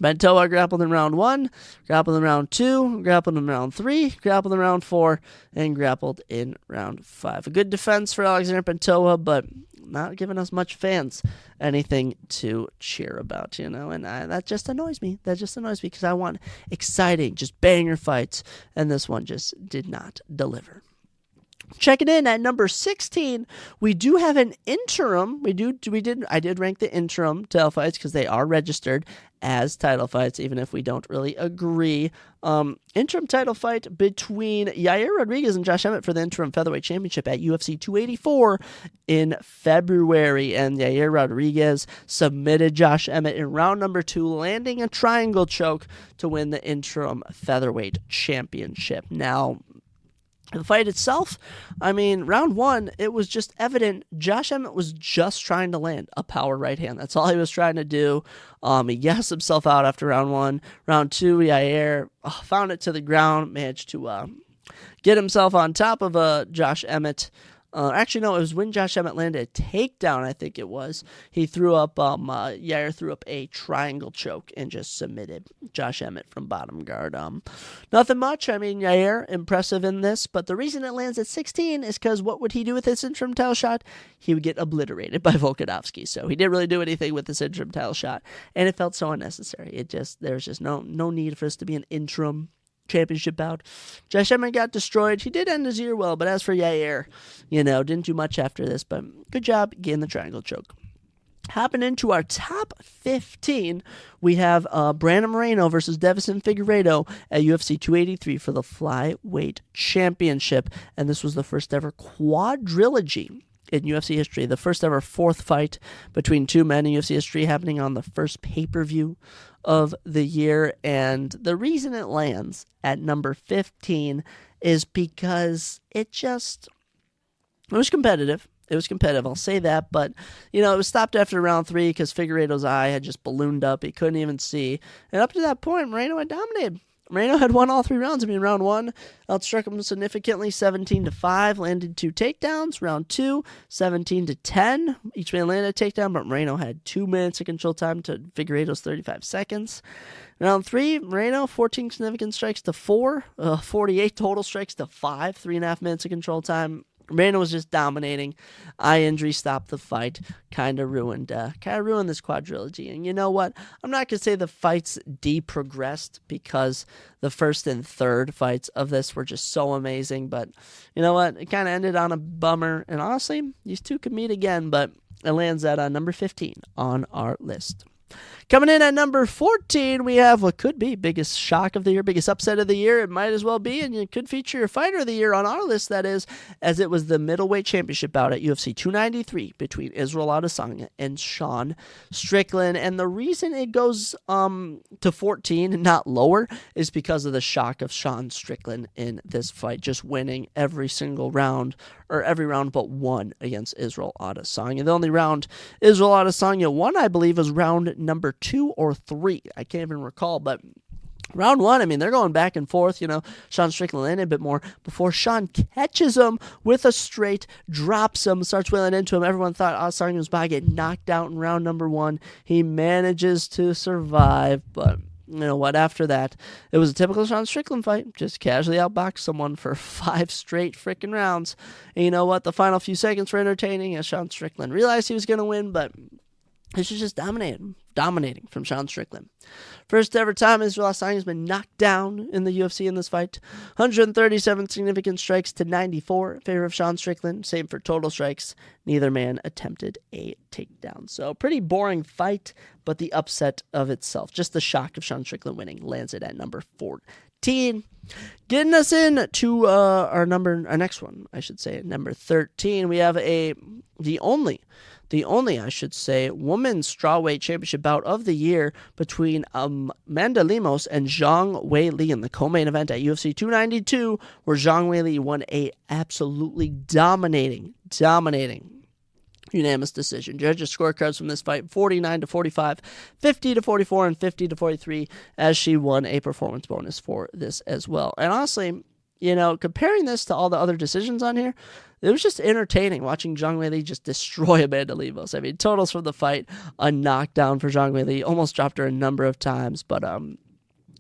Pantoja grappled in round 1, grappled in round 2, grappled in round 3, grappled in round 4, and grappled in round 5. A good defense for Alexander Pantoja, but not giving us much fans anything to cheer about, and that just annoys me. That just annoys me because I want exciting, just banger fights, and this one just did not deliver. Checking in at number 16, we do have an interim. I did rank the interim title fights because they are registered as title fights, even if we don't really agree. Interim title fight between Yair Rodriguez and Josh Emmett for the interim featherweight championship at UFC 284 in February. And Yair Rodriguez submitted Josh Emmett in round number 2, landing a triangle choke to win the interim featherweight championship. Now, the fight itself, round 1, it was just evident Josh Emmett was just trying to land a power right hand. That's all he was trying to do. He gassed himself out after round 1. Round 2, Yair found it to the ground, managed to get himself on top of Josh Emmett. Actually, no, it was when Josh Emmett landed a takedown, I think it was. He threw up, Yair threw up a triangle choke and just submitted Josh Emmett from bottom guard. Nothing much. Yair, impressive in this, but the reason it lands at 16 is because what would he do with his interim title shot? He would get obliterated by Volkanovski, so he didn't really do anything with this interim title shot, and it felt so unnecessary. There's just no need for this to be an interim championship bout. Josh Emmett got destroyed. He did end his year well, but as for Yair, didn't do much after this, but good job getting the triangle choke. Hopping into our top 15, we have Brandon Moreno versus Devison Figueiredo at UFC 283 for the flyweight championship, and this was the first ever quadrilogy in UFC history, the first ever fourth fight between two men in UFC history, happening on the first pay-per-view of the year. And the reason it lands at number 15 is because it was competitive. It was competitive, I'll say that, but, it was stopped after round 3 because Figueiredo's eye had just ballooned up. He couldn't even see. And up to that point, Moreno had dominated. Moreno had won all 3 rounds. Round 1 outstruck him significantly, 17-5, landed 2 takedowns. Round 2, 17-10. Each man landed a takedown, but Moreno had 2 minutes of control time to Figueiredo's 35 seconds. Round 3, Moreno, 14 significant strikes to 4, 48 total strikes to 5, 3.5 minutes of control time. Moreno was just dominating. Eye injury stopped the fight. Kind of ruined this quadrilogy. And you know what? I'm not going to say the fights de-progressed because the first and third fights of this were just so amazing. But you know what? It kind of ended on a bummer. And honestly, these two could meet again. But it lands at number 15 on our list. Coming in at number 14, we have what could be biggest shock of the year, biggest upset of the year. It might as well be, and it could feature your fighter of the year on our list, that is, as it was the middleweight championship bout at UFC 293 between Israel Adesanya and Sean Strickland. And the reason it goes to 14 and not lower is because of the shock of Sean Strickland in this fight, just winning every single round, or every round but one against Israel Adesanya. The only round Israel Adesanya won, I believe, was round number 2 or 3. I can't even recall, but round 1, they're going back and forth. Sean Strickland landed a bit more before Sean catches him with a straight, drops him, starts wailing into him. Everyone thought Adesanya was about to get knocked out in round number 1. He manages to survive, but you know what? After that, it was a typical Sean Strickland fight. Just casually outboxed someone for 5 straight freaking rounds. And you know what? The final few seconds were entertaining as Sean Strickland realized he was going to win, but this was just dominating from Sean Strickland. First ever time Israel Adesanya has been knocked down in the UFC in this fight. 137 significant strikes to 94 in favor of Sean Strickland. Same for total strikes. Neither man attempted a takedown. So pretty boring fight, but the upset of itself, just the shock of Sean Strickland winning, lands it at number 14. Getting us in to our next one, I should say, number 13. We have the only, I should say, women's strawweight championship bout of the year between Amanda Lemos and Zhang Weili in the co-main event at UFC 292, where Zhang Weili won a absolutely dominating unanimous decision. Judges' scorecards from this fight: 49-45, 50-44, and 50-43, as she won a performance bonus for this as well. And honestly, comparing this to all the other decisions on here, it was just entertaining watching Zhang Weili just destroy Amanda Lemos. Totals from the fight: a knockdown for Zhang Weili, almost dropped her a number of times, but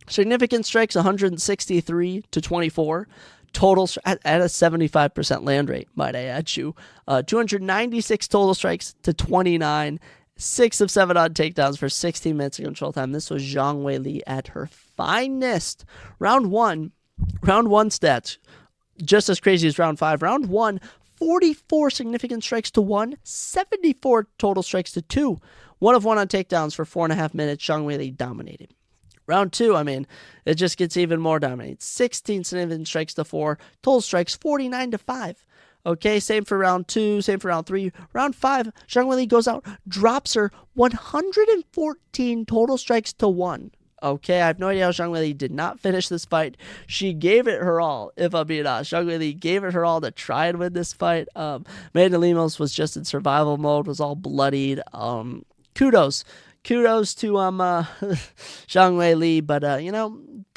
significant strikes, 163-24. Totals at a 75% land rate, might I add you. 296 total strikes to 29. 6 of 7 on takedowns for 16 minutes of control time. This was Zhang Weili at her finest. Round one stats, just as crazy as round 5. Round 1, 44 significant strikes to 1, 74 total strikes to 2. 1 of 1 on takedowns for 4.5 minutes. Zhang Weili dominated. Round 2, it just gets even more dominating. 16 significant strikes to 4, total strikes 49-5. Okay, same for round 2, same for round 3. Round 5, Zhang Weili goes out, drops her 114 total strikes to 1. Okay, I have no idea how Zhang Weili did not finish this fight. She gave it her all, if I'm being honest. Zhang Weili gave it her all to try and win this fight. Amanda Lemos was just in survival mode, was all bloodied. Kudos to Zhang Weili, but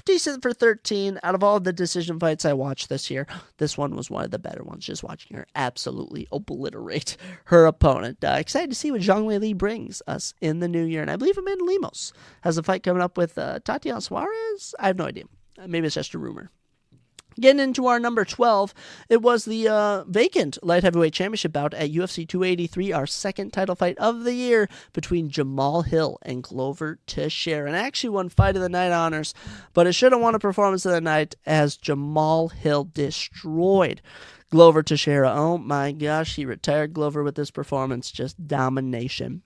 decent for 13. Out of all the decision fights I watched this year, this one was one of the better ones, just watching her absolutely obliterate her opponent. Excited to see what Zhang Weili brings us in the new year, and I believe Amanda Lemos has a fight coming up with Tatiana Suarez. I have no idea. Maybe it's just a rumor. Getting into our number 12, it was the vacant light heavyweight championship bout at UFC 283, our second title fight of the year between Jamal Hill and Glover Teixeira. And actually won Fight of the Night honors, but it should have won a Performance of the Night as Jamal Hill destroyed Glover Teixeira. Oh my gosh, he retired Glover with this performance. Just domination.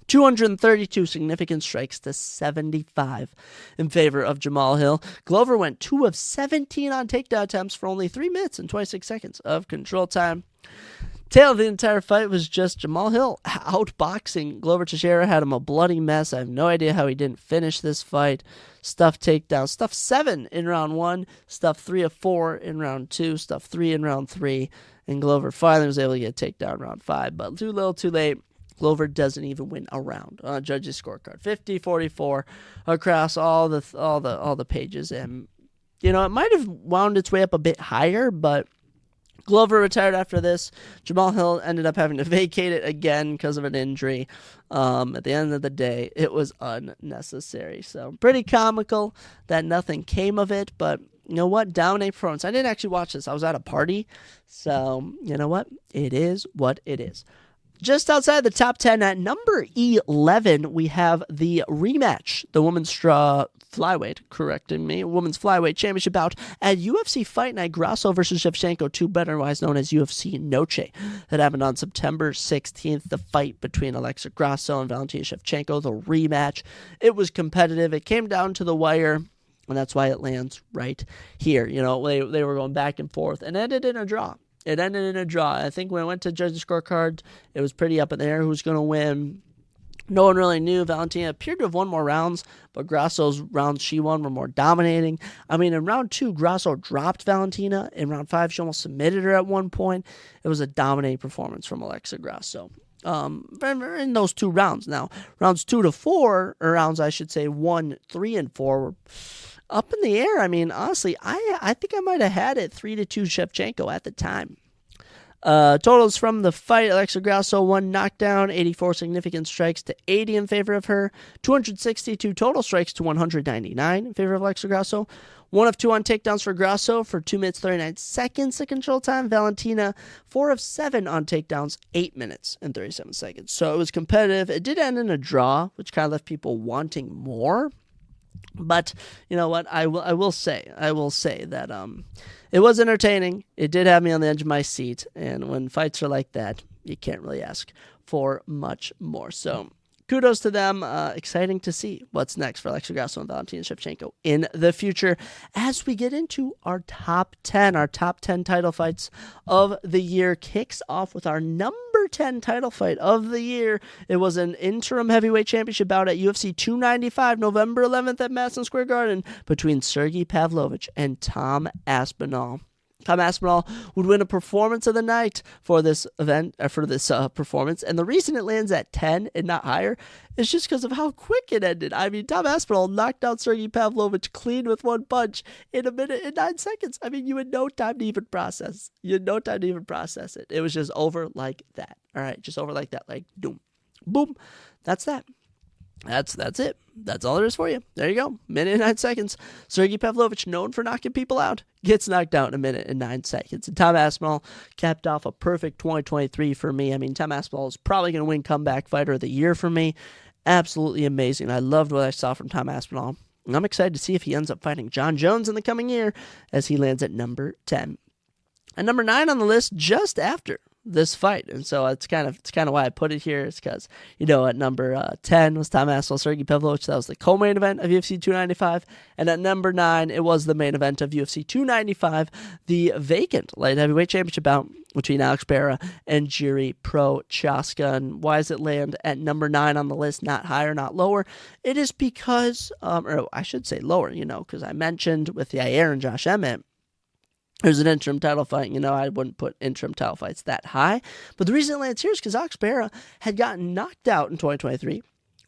232 significant strikes to 75 in favor of Jamal Hill. Glover went 2 of 17 on takedown attempts for only 3 minutes and 26 seconds of control time. Tail of the entire fight was just Jamal Hill outboxing Glover Teixeira, had him a bloody mess. I have no idea how he didn't finish this fight. Stuffed takedown, stuffed 7 in round 1, stuffed 3 of 4 in round 2, stuffed 3 in round 3, and Glover finally was able to get a takedown round 5, but too little too late. Glover doesn't even win a round on a judge's scorecard. 50-44 across all the pages, and it might have wound its way up a bit higher, but Glover retired after this. Jamal Hill ended up having to vacate it again because of an injury. At the end of the day, it was unnecessary. So pretty comical that nothing came of it, but you know what? Dominate performance. I didn't actually watch this. I was at a party, so you know what? It is what it is. Just outside the top 10 at number 11, we have the rematch, the women's flyweight championship bout at UFC Fight Night, Grasso versus Shevchenko, 2 otherwise known as UFC Noche. That happened on September 16th, the fight between Alexa Grasso and Valentina Shevchenko, the rematch. It was competitive. It came down to the wire, and that's why it lands right here. They were going back and forth, and ended in a draw. It ended in a draw. I think when I went to judges' scorecards, it was pretty up in the air who's going to win. No one really knew. Valentina appeared to have won more rounds, but Grasso's rounds she won were more dominating. I mean, in round 2, Grasso dropped Valentina. In round 5, she almost submitted her at one point. It was a dominating performance from Alexa Grasso in those 2 rounds. Now, rounds 2 to 4, or rounds I should say 1, 3, and 4 were up in the air. I mean, honestly, I think I might have had it 3-2 Shevchenko at the time. Totals from the fight: Alexa Grasso, 1 knockdown, 84 significant strikes to 80 in favor of her, 262 total strikes to 199 in favor of Alexa Grasso, 1 of 2 on takedowns for Grasso for 2 minutes 39 seconds of control time. Valentina, 4 of 7 on takedowns, 8 minutes and 37 seconds. So it was competitive. It did end in a draw, which kind of left people wanting more. But you know what? I will say that it was entertaining. It did have me on the edge of my seat, and when fights are like that, you can't really ask for much more. So kudos to them. Exciting to see what's next for Alexa Grasso and Valentina Shevchenko in the future as we get into our top 10. Our top 10 title fights of the year kicks off with our number 10 title fight of the year. It was an interim heavyweight championship bout at UFC 295, November 11th at Madison Square Garden between Sergey Pavlovich and Tom Aspinall. Tom Aspinall would win a Performance of the Night for this event, for this performance, and the reason it lands at 10 and not higher is just because of how quick it ended. I mean, Tom Aspinall knocked out Sergey Pavlovich clean with 1 punch in 1 minute and 9 seconds. I mean, you had no time to even process. it. It was just over like that. All right, just over like that, like boom, boom. That's that. That's it. That's all there is for you. There you go. 1 minute and 9 seconds. Sergey Pavlovich, known for knocking people out, gets knocked out in 1 minute and 9 seconds. And Tom Aspinall capped off a perfect 2023 for me. I mean, Tom Aspinall is probably going to win Comeback Fighter of the Year for me. Absolutely amazing. I loved what I saw from Tom Aspinall. And I'm excited to see if he ends up fighting John Jones in the coming year as he lands at number 10. And number 9 on the list just after this fight, and so it's kind of why I put it here. It's because at number 10 was Tom Aspinall, Sergey Pavlovich. That was the co-main event of UFC 295, and at number 9 it was the main event of UFC 295, the vacant light heavyweight championship bout between Alex Pereira and Jiri Prochazka. And why does it land at number 9 on the list, not higher, not lower? It is because, or I should say lower, because I mentioned with Yair and Josh Emmett, there's an interim title fight. I wouldn't put interim title fights that high. But the reason it lands here is because Alex Pereira had gotten knocked out in 2023,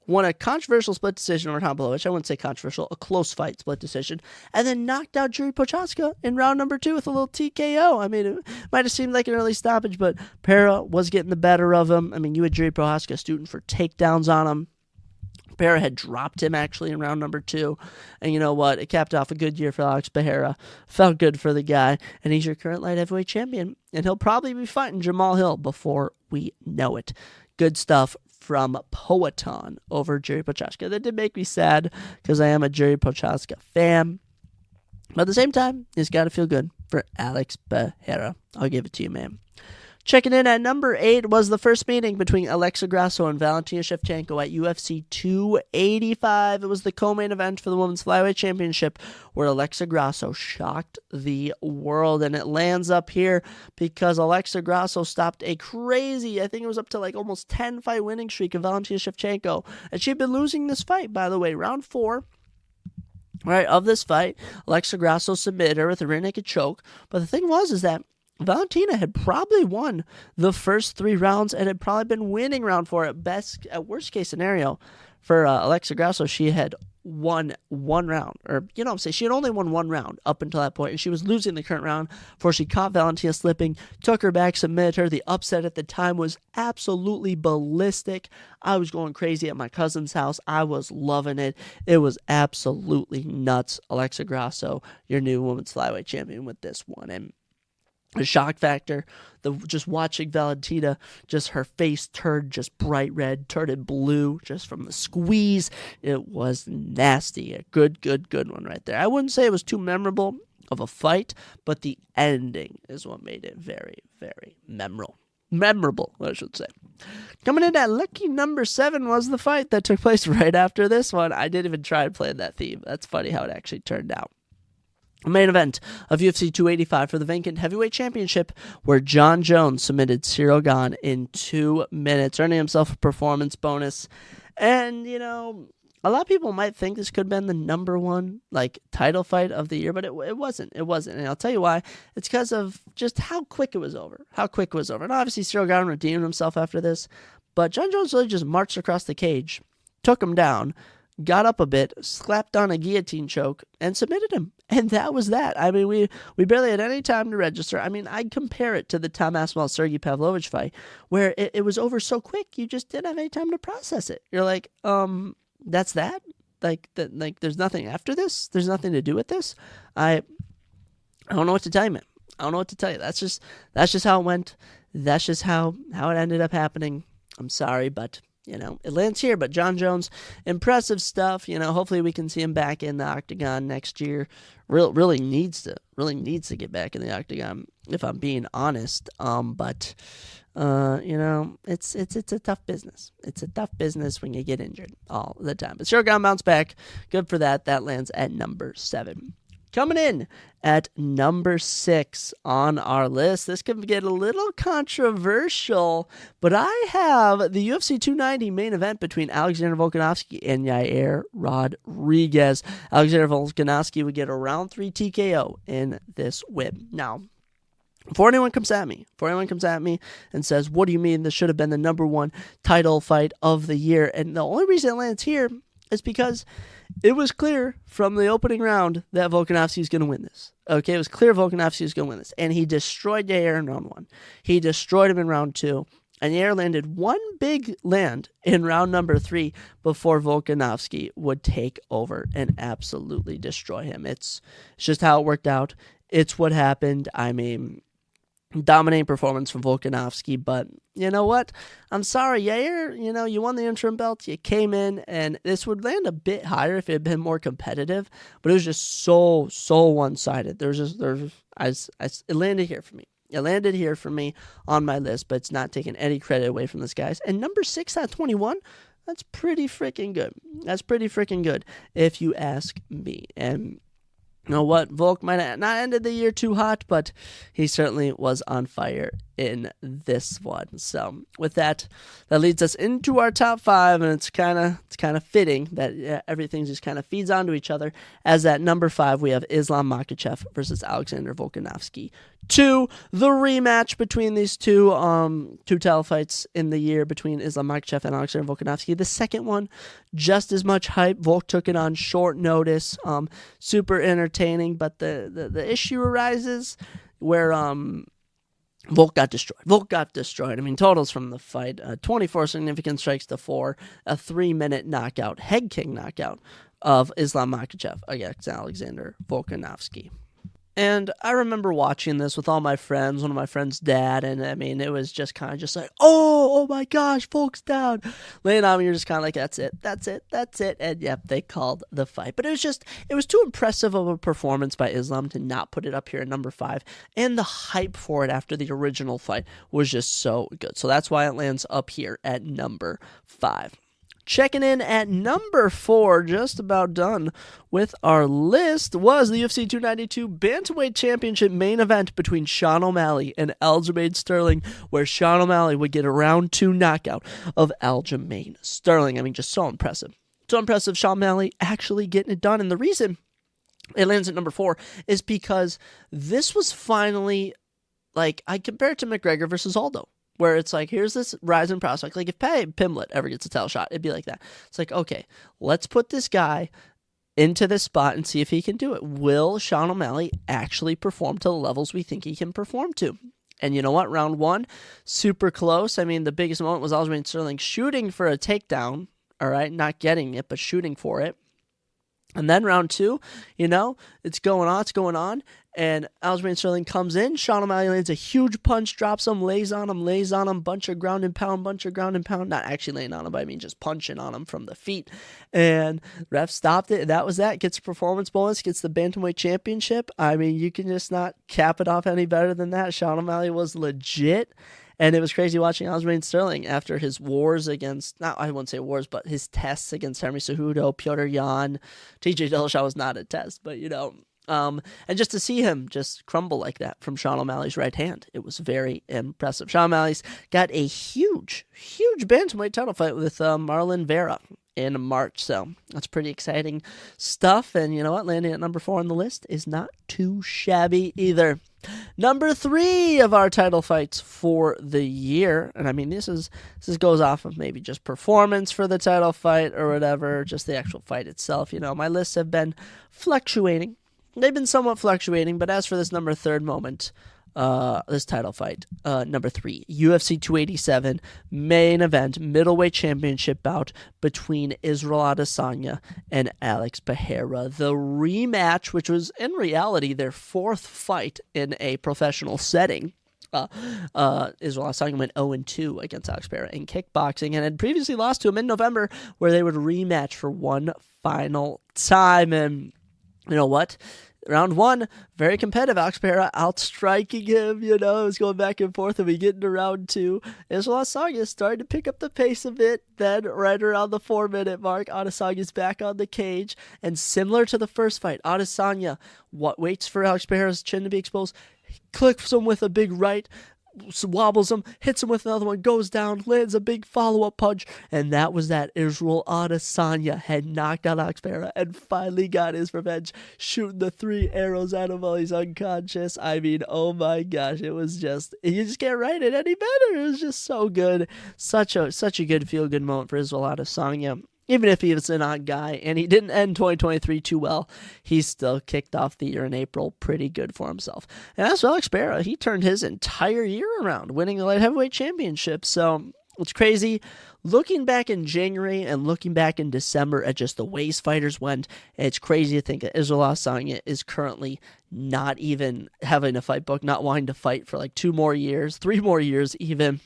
won a controversial split decision over Tom Pavlovich. I wouldn't say controversial, a close fight split decision, and then knocked out Jiri Prochazka in round number 2 with a little TKO. I mean, it might have seemed like an early stoppage, but Pereira was getting the better of him. I mean, you had Jiri Prochazka shooting for takedowns on him. Pereira had dropped him actually in round number 2. And you know what? It capped off a good year for Alex Pereira. Felt good for the guy. And he's your current light heavyweight champion. And he'll probably be fighting Jamal Hill before we know it. Good stuff from Poatan over Jerry Prochazka. That did make me sad because I am a Jerry Prochazka fan. But at the same time, it's got to feel good for Alex Pereira. I'll give it to you, man. Checking in at number 8 was the first meeting between Alexa Grasso and Valentina Shevchenko at UFC 285. It was the co-main event for the Women's Flyweight Championship where Alexa Grasso shocked the world. And it lands up here because Alexa Grasso stopped a crazy, I think it was up to like almost 10 fight winning streak of Valentina Shevchenko. And she'd been losing this fight, by the way, round 4. Right, of this fight, Alexa Grasso submitted her with a rear naked choke. But the thing was is that Valentina had probably won the first 3 rounds and had probably been winning round 4 at worst case scenario for Alexa Grasso. She had won 1 round, or you know what I'm saying, she had only won 1 round up until that point, and she was losing the current round before she caught Valentina slipping, took her back, submitted her. The upset at the time was absolutely ballistic. I was going crazy at my cousin's house. I was loving it. It was absolutely nuts. Alexa Grasso, your new women's flyweight champion with this one. And the shock factor, just watching Valentina, just her face turned just bright red, turned blue, just from the squeeze. It was nasty. A good one right there. I wouldn't say it was too memorable of a fight, but the ending is what made it very, very memorable, I should say. Coming in at lucky number 7 was the fight that took place right after this one. I didn't even try to play that theme. That's funny how it actually turned out. Main event of UFC 285 for the vacant heavyweight championship, where John Jones submitted Cyril Gane in 2 minutes, earning himself a performance bonus. And, you know, a lot of people might think this could have been the number 1 title fight of the year, but it wasn't. It wasn't. And I'll tell you why. It's because of just how quick it was over. And obviously Cyril Gane redeemed himself after this, but John Jones really just marched across the cage, took him down, got up a bit, slapped on a guillotine choke, and submitted him. And that was that. I mean, we barely had any time to register. I mean, I'd compare it to the Tom Aspinall-Sergey Pavlovich fight, where it was over so quick, you just didn't have any time to process it. You're like, that's that? There's nothing after this? There's nothing to do with this? I don't know what to tell you, man. I don't know what to tell you. That's just how it went. That's just how it ended up happening. I'm sorry, but you know, it lands here. But John Jones, impressive stuff. You know, hopefully we can see him back in the octagon next year. Really needs to get back in the octagon, if I'm being honest. But you know, it's a tough business. It's a tough business when you get injured all the time. But Cyril Gane bounced back. Good for that. That lands at number 7. Coming in at number 6 on our list, this can get a little controversial, but I have the UFC 290 main event between Alexander Volkanovski and Yair Rodriguez. Alexander Volkanovski would get a round 3 TKO in this win. Now, before anyone comes at me and says, what do you mean this should have been the number 1 title fight of the year? And the only reason it lands here is because it was clear from the opening round that Volkanovski was going to win this. Okay, it was clear Volkanovski was going to win this. And he destroyed Yair in round 1. He destroyed him in round 2. And Yair landed one big land in round number 3 before Volkanovski would take over and absolutely destroy him. It's just how it worked out. It's what happened. I mean, dominating performance from Volkanovski, but you know what? I'm sorry, Yair, you know, you won the interim belt, you came in, and this would land a bit higher if it had been more competitive, but it was just so one-sided. It landed here for me. It landed here for me on my list, but it's not taking any credit away from this guys. And number 6 at 21, that's pretty freaking good. That's pretty freaking good, if you ask me. And you know what? Volk might have not ended the year too hot, but he certainly was on fire in this one. So with that leads us into our top 5, and it's kind of fitting that everything just kind of feeds onto each other. As at number 5, we have Islam Makhachev versus Alexander Volkanovski 2, the rematch between these two title fights in the year between Islam Makhachev and Alexander Volkanovski. The second one, just as much hype. Volk took it on short notice, super entertaining, but the issue arises where Volk got destroyed. Volk got destroyed. I mean, totals from the fight: 24 significant strikes to 4, a 3-minute knockout, head kick knockout of Islam Makhachev against Alexander Volkanovski. And I remember watching this with all my friends, one of my friends' dad, and I mean, it was just kind of just like, oh my gosh, Volk's down. Laying on me, you're just kind of like, that's it. And yep, they called the fight. But it was too impressive of a performance by Islam to not put it up here at number 5. And the hype for it after the original fight was just so good. So that's why it lands up here at number 5. Checking in at number 4, just about done with our list, was the UFC 292 Bantamweight Championship main event between Sean O'Malley and Aljamain Sterling, where Sean O'Malley would get a round 2 knockout of Aljamain Sterling. I mean, just so impressive. So impressive, Sean O'Malley actually getting it done. And the reason it lands at number 4 is because this was finally, like, I compare it to McGregor versus Aldo, where it's like, here's this rising prospect. Like, if Paddy Pimblett ever gets a title shot, it'd be like that. It's like, okay, let's put this guy into this spot and see if he can do it. Will Sean O'Malley actually perform to the levels we think he can perform to? And you know what? Round 1, super close. I mean, the biggest moment was Aljamain Sterling shooting for a takedown, all right? Not getting it, but shooting for it. And then round 2, it's going on. And Aljamain Sterling comes in. Sean O'Malley lands a huge punch, drops him, lays on him, bunch of ground and pound. Not actually laying on him, but I mean just punching on him from the feet. And ref stopped it. That was that. Gets a performance bonus, gets the Bantamweight Championship. I mean, you can just not cap it off any better than that. Sean O'Malley was legit. And it was crazy watching Aljamain Sterling after his wars against, I wouldn't say wars, but his tests against Henry Cejudo, Petr Yan. TJ Dillashaw was not a test, but and just to see him just crumble like that from Sean O'Malley's right hand, it was very impressive. Sean O'Malley's got a huge bantamweight title fight with Marlon Vera in March, so that's pretty exciting stuff. And you know what? Landing at number 4 on the list is not too shabby either. Number 3 of our title fights for the year, and I mean this goes off of maybe just performance for the title fight or whatever, just the actual fight itself. My lists have been fluctuating. They've been somewhat fluctuating, but as for this number 3 moment, this title fight, number 3, UFC 287 main event middleweight championship bout between Israel Adesanya and Alex Pereira. The rematch, which was in reality their 4th fight in a professional setting. Israel Adesanya went 0-2 against Alex Pereira in kickboxing and had previously lost to him in November, where they would rematch for one final time. And you know what? Round 1, very competitive. Alex Pereira outstriking him, it was going back and forth, and we get into round 2. Israel Adesanya started to pick up the pace a bit. Then, right around the 4-minute mark, Adesanya's back on the cage, and similar to the first fight, Adesanya waits for Alex Pereira's chin to be exposed, clicks him with a big right, wobbles him, hits him with another one, goes down, lands a big follow-up punch, and that was that. Israel Adesanya had knocked out Alex Pereira and finally got his revenge, shooting the 3 arrows at him while he's unconscious. I mean, oh my gosh, it was just, you just can't write it any better. It was just so good. Such a good feel-good moment for Israel Adesanya. Even if he was an odd guy, and he didn't end 2023 too well, he still kicked off the year in April pretty good for himself. And as for Alex Pereira, he turned his entire year around, winning the light heavyweight championship. So it's crazy. Looking back in January and looking back in December at just the ways fighters went, it's crazy to think that Israel Adesanya is currently not even having a fight book, not wanting to fight for like 2 more years, 3 more years even.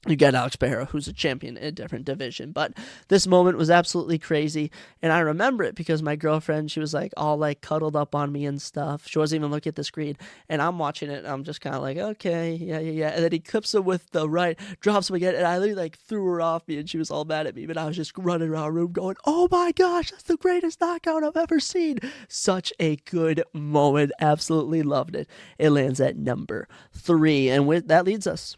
You got Alex Pereira, who's a champion in a different division. But this moment was absolutely crazy. And I remember it because my girlfriend, she was like all like cuddled up on me and stuff. She wasn't even looking at the screen. And I'm watching it and I'm just kind of like, okay, yeah. And then he clips him with the right, drops him again. And I literally like threw her off me and she was all mad at me. But I was just running around the room going, oh my gosh, that's the greatest knockout I've ever seen. Such a good moment. Absolutely loved it. It lands at number 3. And that leads us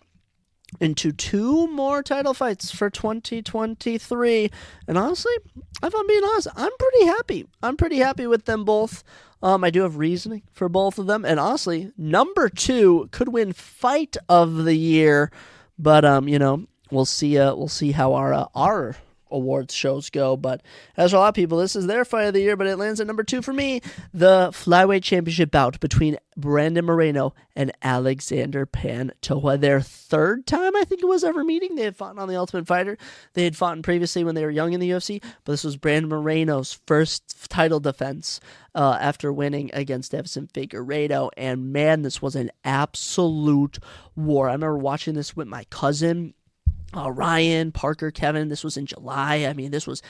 into 2 more title fights for 2023. And honestly, if I'm being honest, I'm pretty happy. I'm pretty happy with them both. I do have reasoning for both of them. And honestly, number 2 could win fight of the year. But, we'll see how our awards shows go, but as for a lot of people, this is their fight of the year, but it lands at number 2 for me. The flyweight championship bout between Brandon Moreno and Alexander Pantoja. Their third time, I think it was, ever meeting. They had fought on The Ultimate Fighter. They had fought previously when they were young in the UFC, but this was Brandon Moreno's first title defense after winning against Edson Figueiredo, and man, this was an absolute war. I remember watching this with my cousin, Ryan, Parker, Kevin. This was in July. I mean, it was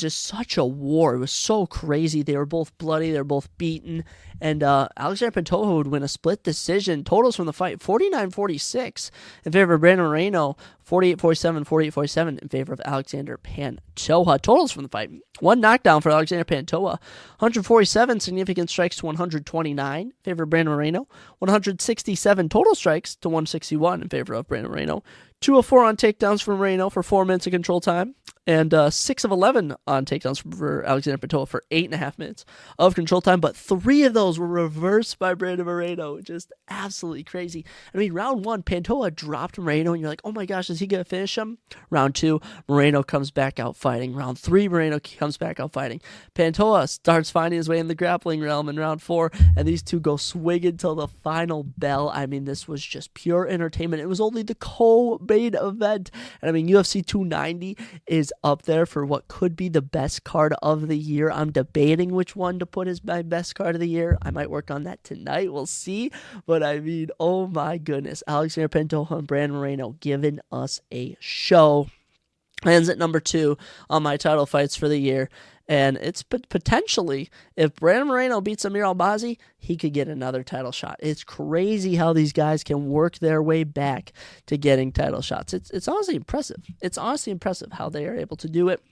just such a war. It was so crazy. They were both bloody. They were both beaten. And Alexander Pantoja would win a split decision. Totals from the fight, 49-46 in favor of Brandon Moreno, 48-47, 48-47 in favor of Alexander Pantoja. Totals from the fight, 1 knockdown for Alexander Pantoja, 147 significant strikes to 129 in favor of Brandon Moreno, 167 total strikes to 161 in favor of Brandon Moreno, 2 of 4 on takedowns from Moreno for 4 minutes of control time, and 6 of 11 on takedowns for Alexander Pantoja for 8.5 minutes of control time, but 3 of those were reversed by Brandon Moreno. Just absolutely crazy. I mean, round 1, Pantoja dropped Moreno, and you're like, oh my gosh, is he going to finish him? Round 2, Moreno comes back out fighting. Round 3, Moreno comes back out fighting. Pantoja starts finding his way in the grappling realm in round 4, and these two go swinging till the final bell. I mean, this was just pure entertainment. It was only the co-main event, and I mean, UFC 290 is up there for what could be the best card of the year. I'm debating which one to put as my best card of the year. I might work on that tonight. We'll see. But I mean, oh my goodness. Alexander Pantoja and Brandon Moreno giving us a show. Lands at number 2 on my title fights for the year. And it's potentially, if Brandon Moreno beats Amir Albazi, he could get another title shot. It's crazy how these guys can work their way back to getting title shots. It's honestly impressive. It's honestly impressive how they are able to do it.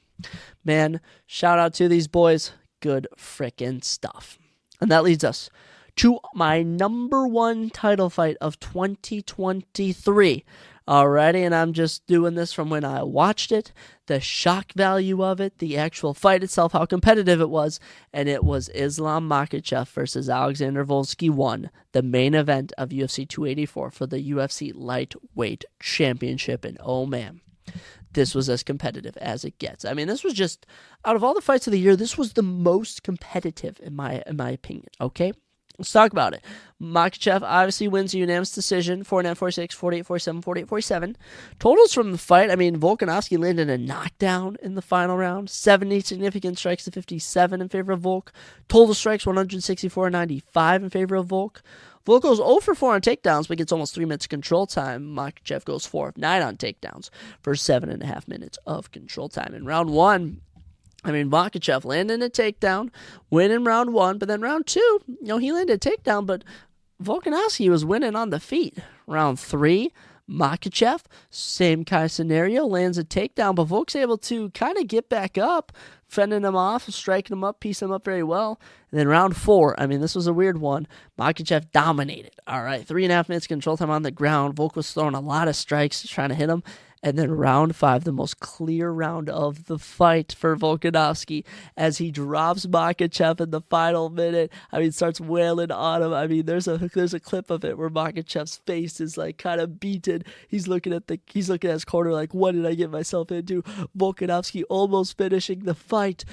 Man, shout out to these boys. Good frickin' stuff. And that leads us to my number 1 title fight of 2023. Alrighty, and I'm just doing this from when I watched it, the shock value of it, the actual fight itself, how competitive it was, and it was Islam Makhachev versus Alexander Volsky 1, the main event of UFC 284 for the UFC Lightweight Championship, and oh man, this was as competitive as it gets. I mean, this was just, out of all the fights of the year, this was the most competitive in my opinion, okay? Let's talk about it. Makhachev obviously wins a unanimous decision, 49-46, 48-47, 48-47. Totals from the fight, I mean, Volkanovski landed a knockdown in the final round, 70 significant strikes to 57 in favor of Volk. Total strikes, 164-95 in favor of Volk. Volk goes 0 for 4 on takedowns, but gets almost 3 minutes of control time. Makhachev goes 4 of 9 on takedowns for 7.5 minutes of control time. In round 1, I mean, Makhachev landing a takedown, winning round 1, but then round 2, he landed a takedown, but Volkanovski was winning on the feet. Round 3, Makhachev, same kind of scenario, lands a takedown, but Volk's able to kind of get back up, fending him off, striking him up, piecing him up very well. And then round 4, I mean, this was a weird one. Makhachev dominated. All right, 3.5 minutes control time on the ground. Volk was throwing a lot of strikes, trying to hit him. And then round 5, the most clear round of the fight for Volkanovski, as he drops Makhachev in the final minute. I mean, starts wailing on him. I mean, there's a clip of it where Makhachev's face is like kind of beaten. He's looking at his corner like, what did I get myself into? Volkanovski almost finishing the fight.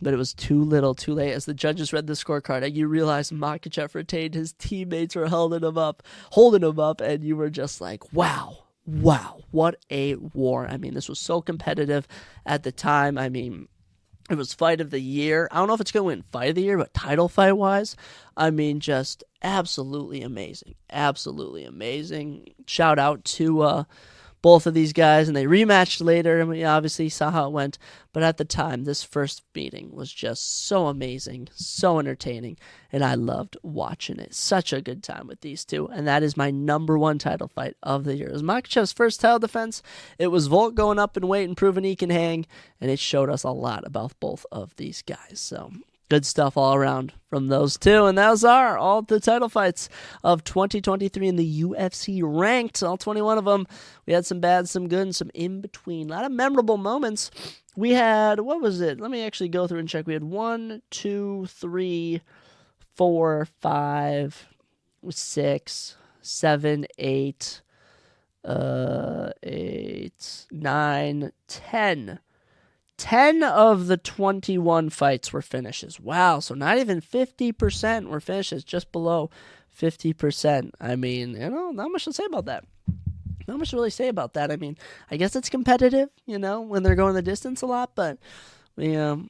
But it was too little, too late. As the judges read the scorecard, and you realized Makhachev retained, his teammates were holding him up, and you were just like, wow, what a war. I mean, this was so competitive at the time. I mean, it was fight of the year. I don't know if it's going to win fight of the year, but title fight-wise, I mean, just absolutely amazing. Absolutely amazing. Shout out to both of these guys, and they rematched later, and we obviously saw how it went. But at the time, this first meeting was just so amazing, so entertaining, and I loved watching it. Such a good time with these two, and that is my number 1 title fight of the year. It was Makhachev's first title defense. It was Volk going up in weight and proving he can hang, and it showed us a lot about both of these guys. So good stuff all around from those two. And those are all the title fights of 2023 in the UFC ranked. All 21 of them. We had some bad, some good, and some in between. A lot of memorable moments. We had, what was it? Let me actually go through and check. We had 1, 2, 3, 4, 5, 6, 7, 8, 8, 9, 10. 10 of the 21 fights were finishes. Wow, so not even 50% were finishes, just below 50%. I mean, not much to say about that. Not much to really say about that. I mean, I guess it's competitive, when they're going the distance a lot, but it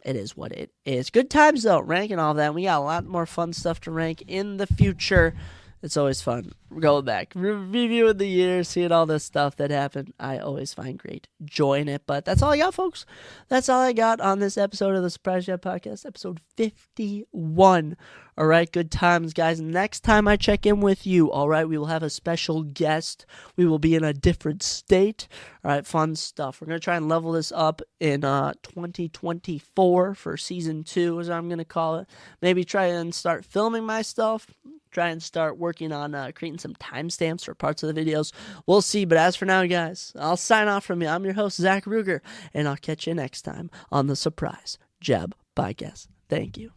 is what it is. Good times, though, ranking all that. We got a lot more fun stuff to rank in the future. It's always fun going back, reviewing the year, seeing all this stuff that happened. I always find great joy in it. But that's all I got, folks. That's all I got on this episode of the Surprise Chat Podcast, episode 51. All right, good times, guys. Next time I check in with you, all right, we will have a special guest. We will be in a different state. All right, fun stuff. We're going to try and level this up in 2024 for season 2, as I'm going to call it. Maybe try and start filming my stuff. Try and start working on creating some timestamps for parts of the videos. We'll see. But as for now, guys, I'll sign off from you. I'm your host, Zach Ruger, and I'll catch you next time on the Surprise Jab Podcast. Thank you.